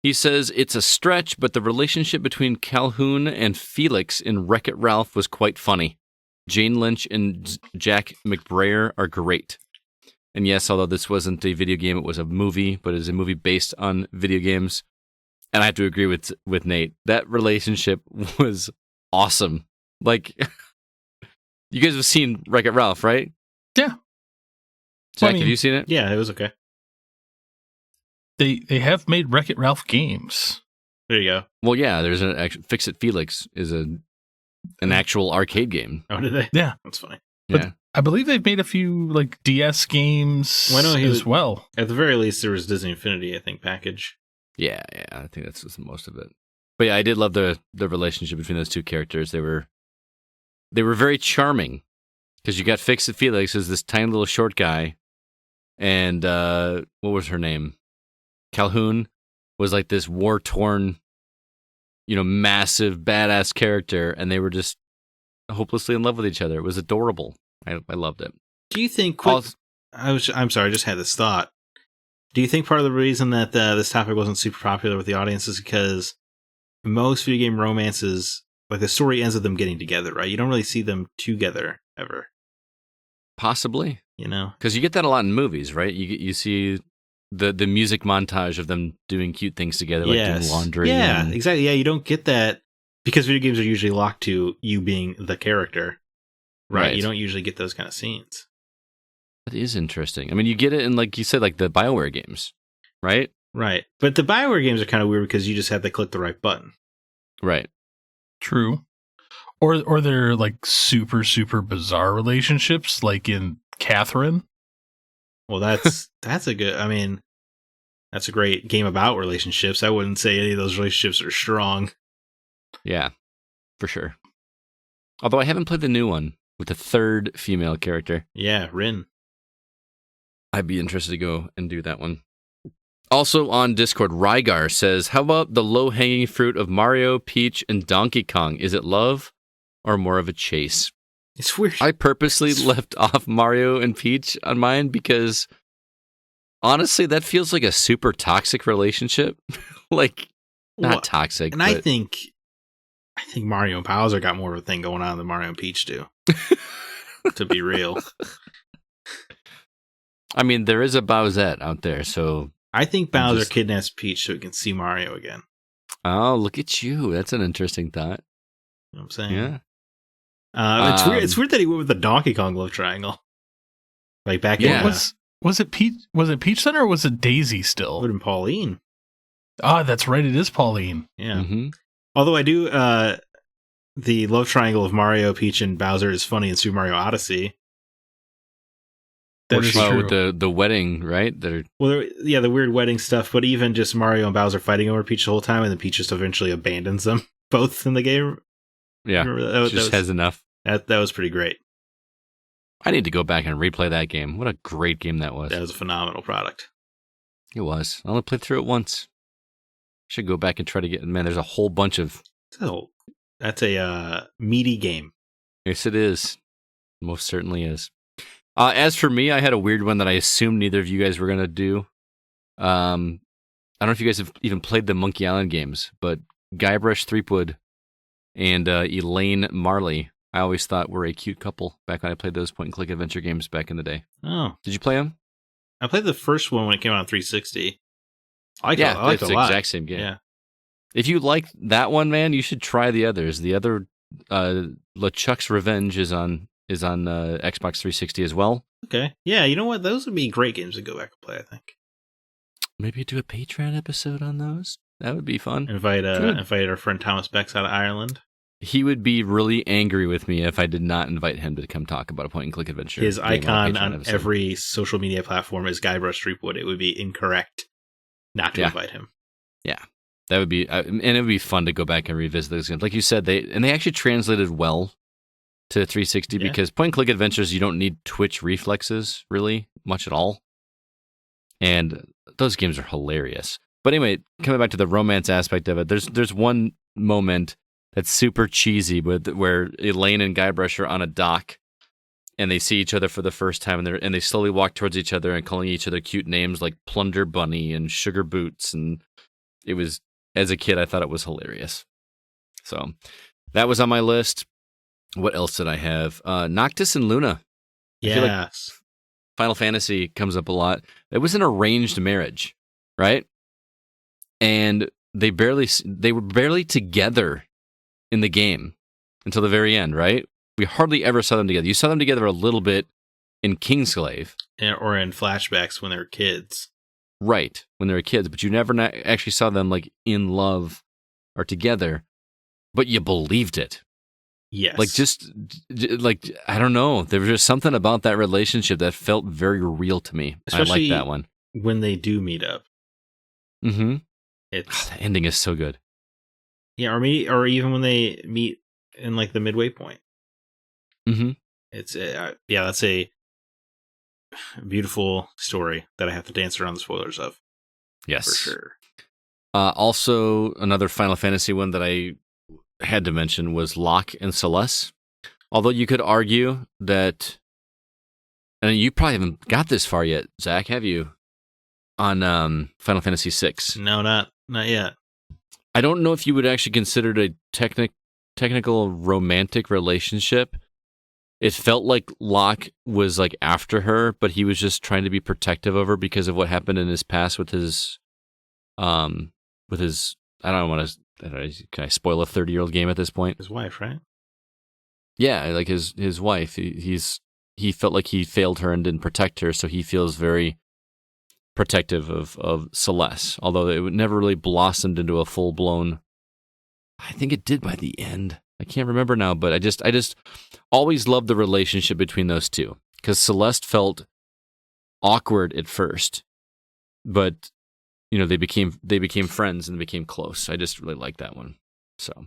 He says, it's a stretch, but the relationship between Calhoun and Felix in Wreck-It Ralph was quite funny. Jane Lynch and Jack McBrayer are great. And yes, although this wasn't a video game, it was a movie, but it is a movie based on video games. And I have to agree with Nate. That relationship was awesome. Like, you guys have seen Wreck-It Ralph, right? Yeah. Jack, have you seen it? Yeah, it was okay. They have made Wreck-It Ralph games. There you go. Well, yeah, there's an actual Fix-It Felix is an actual arcade game. Oh, did they? Yeah. That's funny. But yeah. I believe they've made a few like DS games as well. At the very least, there was Disney Infinity, I think, package. Yeah, I think that's most of it. But yeah, I did love the relationship between those two characters. They were very charming because you got Fix-It Felix as this tiny little short guy, and what was her name? Calhoun was like this war-torn, massive badass character, and they were just hopelessly in love with each other. It was adorable. I loved it. Do you think? I'm sorry, I just had this thought. Do you think part of the reason that this topic wasn't super popular with the audience is because most video game romances, like the story ends with them getting together, right? You don't really see them together ever. Possibly, because you get that a lot in movies, right? You see the music montage of them doing cute things together, like doing laundry. Yeah, exactly. Yeah, you don't get that because video games are usually locked to you being the character, right? You don't usually get those kind of scenes. That is interesting. I mean, you get it in, like you said, like the BioWare games, right? Right. But the BioWare games are kind of weird because you just have to click the right button. Right. True. Or they're like super, super bizarre relationships, like in Catherine. Well, that's a great game about relationships. I wouldn't say any of those relationships are strong. Yeah, for sure. Although I haven't played the new one with the third female character. Yeah, Rin. I'd be interested to go and do that one. Also on Discord, Rygar says, how about the low-hanging fruit of Mario, Peach, and Donkey Kong? Is it love or more of a chase? It's weird. I purposely left off Mario and Peach on mine because, honestly, that feels like a super toxic relationship. Like, not toxic. And I think Mario and Bowser got more of a thing going on than Mario and Peach do. To be real. I mean, there is a Bowsette out there, so... I think Bowser kidnaps Peach so he can see Mario again. Oh, look at you. That's an interesting thought. You know what I'm saying? Yeah. It's weird. It's weird that he went with the Donkey Kong love triangle. Like back in... Was it Peach? Was it Peach then, or was it Daisy still? It would have been Pauline. Ah, that's right. It is Pauline. Yeah. Mm-hmm. Although I do... the love triangle of Mario, Peach, and Bowser is funny in Super Mario Odyssey. That is true. With the wedding, right? The weird wedding stuff, but even just Mario and Bowser fighting over Peach the whole time, and then Peach just eventually abandons them both in the game. Yeah, that just has enough. That was pretty great. I need to go back and replay that game. What a great game that was. That was a phenomenal product. It was. I only played through it once. Should go back and try to get... Man, there's a whole bunch of... That's a meaty game. Yes, it is. Most certainly is. As for me, I had a weird one that I assumed neither of you guys were going to do. I don't know if you guys have even played the Monkey Island games, but Guybrush Threepwood and Elaine Marley, I always thought were a cute couple back when I played those point-and-click adventure games back in the day. Oh. Did you play them? I played the first one when it came out on 360. I liked it a lot. It's the exact same game. Yeah. If you like that one, man, you should try the others. The other, LeChuck's Revenge is on Xbox 360 as well. Okay. Yeah, you know what? Those would be great games to go back and play, I think. Maybe do a Patreon episode on those. That would be fun. Invite our friend Thomas Becks out of Ireland. He would be really angry with me if I did not invite him to come talk about a point-and-click adventure. His icon on every social media platform is Guybrush Threepwood. It would be incorrect not to invite him. Yeah. That would be, and it would be fun to go back and revisit those games. Like you said, they actually translated well to 360 because point-and-click adventures, you don't need twitch reflexes really much at all. And those games are hilarious. But anyway, coming back to the romance aspect of it, there's one moment that's super cheesy where Elaine and Guybrush are on a dock and they see each other for the first time and they slowly walk towards each other and calling each other cute names like Plunder Bunny and Sugar Boots. And it was, as a kid, I thought it was hilarious. So that was on my list. What else did I have? Noctis and Luna. Yes. Final Fantasy comes up a lot. It was an arranged marriage, right? And they were barely together in the game until the very end, right? We hardly ever saw them together. You saw them together a little bit in Kingsglaive. Or in flashbacks when they were kids. Right, when they were kids, but you never actually saw them like in love or together, but you believed it. Yes. Like I don't know. There was just something about that relationship that felt very real to me. Especially I like that one. When they do meet up. Mm-hmm. The ending is so good. Yeah, or even when they meet in like the midway point. Mm-hmm. It's that's a beautiful story that I have to dance around the spoilers of. Yes, for sure. Also, another Final Fantasy one that I had to mention was Locke and Celeste. Although you could argue that, and you probably haven't got this far yet, Zach, have you? On Final Fantasy VI? No, not yet. I don't know if you would actually consider it a technical romantic relationship. It felt like Locke was like after her, but he was just trying to be protective of her because of what happened in his past with his I don't want to. Can I spoil a 30-year-old game at this point? His wife, right? Yeah, like his wife. He felt like he failed her and didn't protect her, so he feels very protective of Celeste. Although it never really blossomed into a full blown. I think it did by the end. I can't remember now, but I just always loved the relationship between those two because Celeste felt awkward at first, but you know they became friends and became close. I just really liked that one. So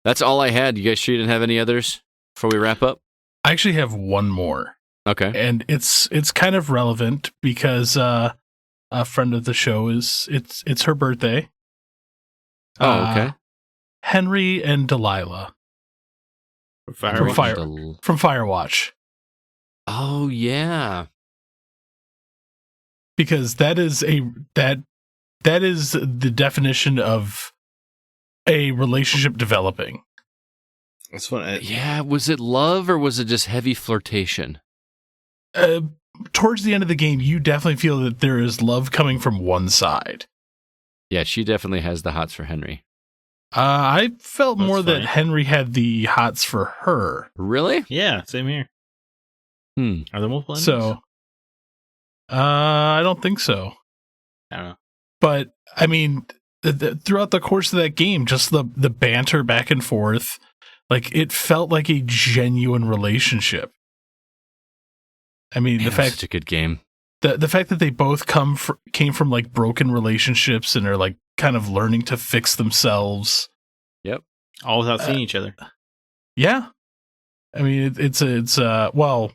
that's all I had. You guys sure you didn't have any others before we wrap up? I actually have one more. Okay, and it's kind of relevant because a friend of the show, it's her birthday. Oh, okay. Henry and Delilah from Firewatch. Oh yeah, because that is the definition of a relationship developing. That's funny. Yeah, was it love or was it just heavy flirtation? Towards the end of the game, you definitely feel that there is love coming from one side. Yeah, she definitely has the hots for Henry. I felt more that Henry had the hots for her. Really? Yeah, same here. Are there multiple endings? So, I don't think so. I don't know. But, I mean, throughout the course of that game, just the banter back and forth, like, it felt like a genuine relationship. I mean, the fact... such a good game. The fact that they both came from like broken relationships and are like kind of learning to fix themselves. Yep. All without seeing each other. Yeah. I mean, it's well,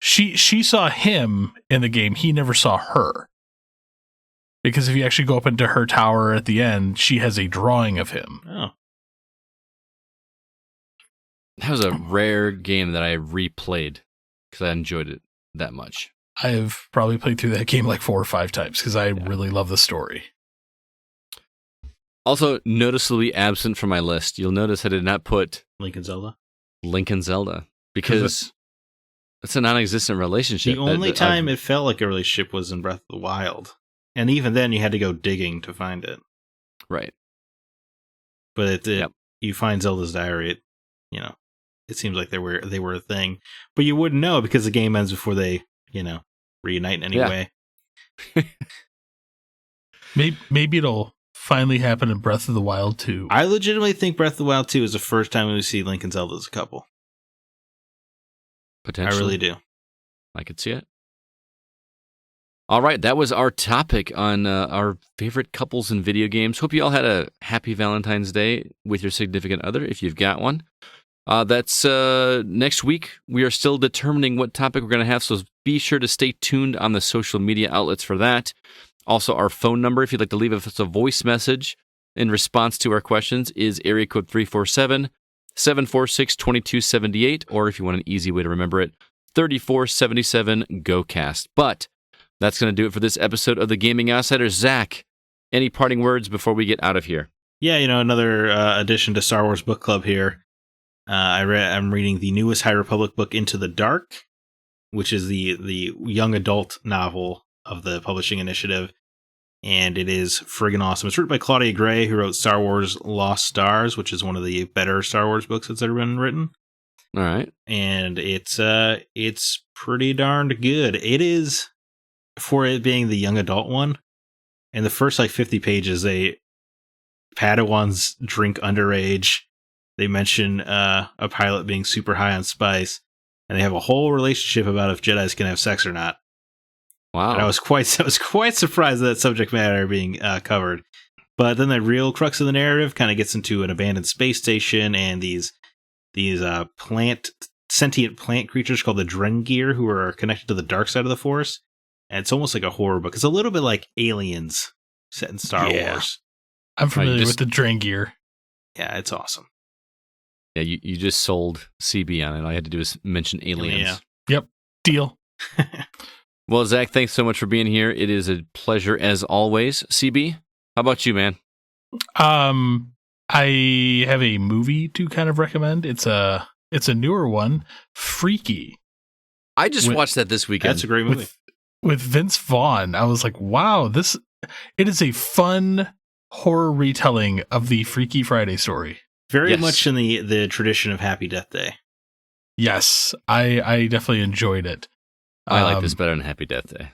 she saw him in the game. He never saw her. Because if you actually go up into her tower at the end, she has a drawing of him. Oh. That was a rare game that I replayed because I enjoyed it that much. I've probably played through that game like 4 or 5 times because I really love the story. Also, noticeably absent from my list. You'll notice I did not put Link and Zelda because it's a non-existent relationship. The only time it felt like a relationship was in Breath of the Wild. And even then, you had to go digging to find it. Right. But you find Zelda's diary, it seems like they were a thing. But you wouldn't know because the game ends before they, reunite in any way. Maybe it'll finally happen in Breath of the Wild 2. I legitimately think Breath of the Wild 2 is the first time we see Link and Zelda as a couple. Potentially. I really do. I could see it. All right, that was our topic on our favorite couples in video games. Hope you all had a happy Valentine's Day with your significant other, if you've got one. That's next week. We are still determining what topic we're going to have, so be sure to stay tuned on the social media outlets for that. Also, our phone number, if you'd like to leave us a voice message in response to our questions, is area code 347-746-2278, or if you want an easy way to remember it, 3477-GO-CAST. But that's going to do it for this episode of The Gaming Outsiders. Zach, any parting words before we get out of here? Yeah, another addition to Star Wars Book Club here. I'm reading the newest High Republic book, Into the Dark, which is the young adult novel of the publishing initiative, and it is friggin' awesome. It's written by Claudia Gray, who wrote Star Wars Lost Stars, which is one of the better Star Wars books that's ever been written. All right. And it's pretty darned good. It is, for it being the young adult one, in the first 50 pages, Padawans drink underage. They mention a pilot being super high on spice, and they have a whole relationship about if Jedis can have sex or not. Wow! And I was quite surprised at that subject matter being covered. But then the real crux of the narrative kind of gets into an abandoned space station and these sentient plant creatures called the Drengir, who are connected to the dark side of the Force. And it's almost like a horror book. It's a little bit like Aliens set in Star Wars. I'm familiar with the Drengir. Yeah, it's awesome. Yeah, you just sold CB on it. All I had to do is mention aliens. Yeah. Yep. Deal. Well, Zach, thanks so much for being here. It is a pleasure as always. CB, how about you, man? I have a movie to kind of recommend. It's a newer one, Freaky. I just watched that this weekend. That's a great movie. With Vince Vaughn. I was like, wow, it is a fun horror retelling of the Freaky Friday story. Very much in the tradition of Happy Death Day. Yes, I definitely enjoyed it. I like this better than Happy Death Day.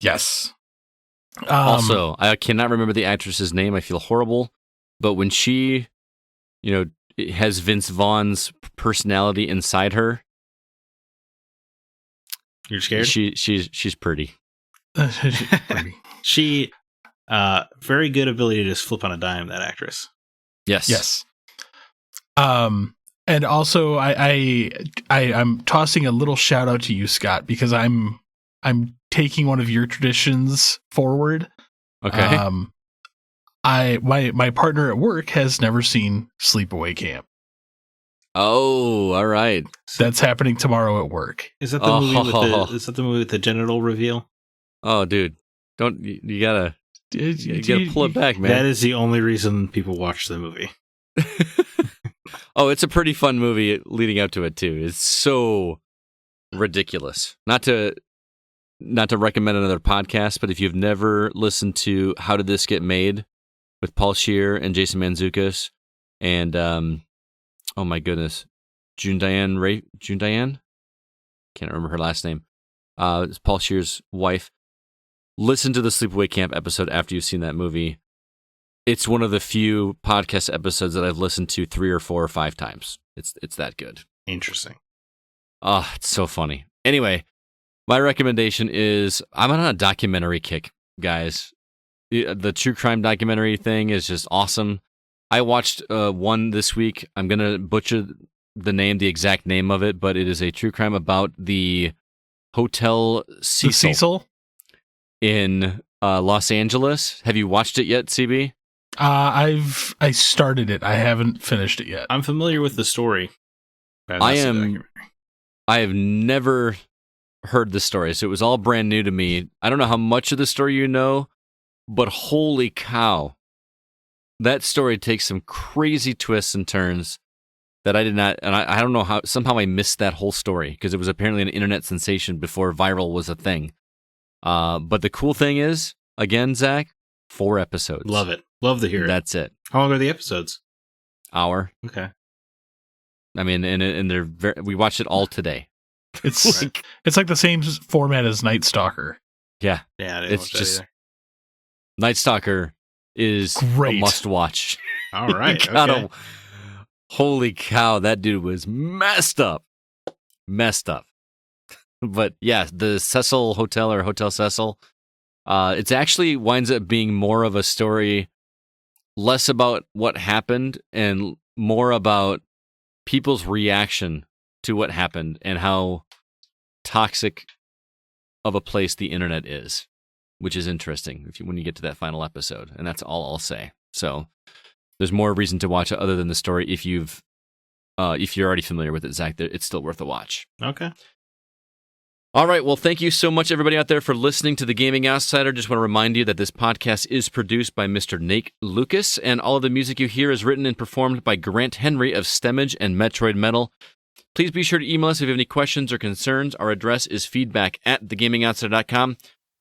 Yes. Also, I cannot remember the actress's name. I feel horrible. But when she, has Vince Vaughn's personality inside her, you're scared? She's pretty. She, very good ability to just flip on a dime, that actress. Yes. And also I'm tossing a little shout out to you, Scott, because I'm I'm taking one of your traditions forward. Okay. My partner at work has never seen Sleepaway Camp. Oh, all right. That's happening tomorrow at work. Is that the movie with the genital reveal? Oh, dude, you gotta pull it back, man. That is the only reason people watch the movie. Oh, it's a pretty fun movie leading up to it too. It's so ridiculous. Not to recommend another podcast, but if you've never listened to How Did This Get Made with Paul Scheer and Jason Mantzoukas and oh my goodness, June Diane? Can't remember her last name. It's Paul Scheer's wife. Listen to the Sleepaway Camp episode after you've seen that movie. It's one of the few podcast episodes that I've listened to 3 or 4 or 5 times. It's that good. Interesting. Oh, it's so funny. Anyway, my recommendation is I'm on a documentary kick, guys. The true crime documentary thing is just awesome. I watched one this week. I'm going to butcher the exact name of it, but it is a true crime about the Hotel Cecil. The Cecil? In Los Angeles. Have you watched it yet, CB? I started it. I haven't finished it yet. I'm familiar with the story. I have never heard the story, so it was all brand new to me. I don't know how much of the story you know, but holy cow. That story takes some crazy twists and turns that I did not, and I don't know how, somehow I missed that whole story because it was apparently an internet sensation before viral was a thing. But the cool thing is, again, Zach, 4 episodes. Love it. Love to hear it. That's it. How long are the episodes? Hour. Okay. I mean, and they're we watched it all today. It's it's like the same format as Night Stalker. Yeah. Yeah, I didn't it's watch that just either. Night Stalker is Great. a must watch. All right. Okay. Holy cow, that dude was messed up. But yeah, the Cecil Hotel or Hotel Cecil, it's actually winds up being more of a story, less about what happened and more about people's reaction to what happened and how toxic of a place the internet is, which is interesting when you get to that final episode. And that's all I'll say. So there's more reason to watch it other than the story. If you're already familiar with it, Zach, it's still worth a watch. Okay. All right. Well, thank you so much, everybody out there, for listening to The Gaming Outsider. Just want to remind you that this podcast is produced by Mr. Nate Lucas, and all of the music you hear is written and performed by Grant Henry of Stemmage and Metroid Metal. Please be sure to email us if you have any questions or concerns. Our address is feedback@thegamingoutsider.com.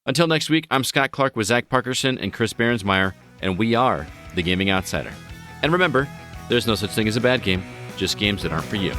Until next week, I'm Scott Clark with Zach Parkerson and Chris Behrensmeyer, and we are The Gaming Outsider. And remember, there's no such thing as a bad game, just games that aren't for you.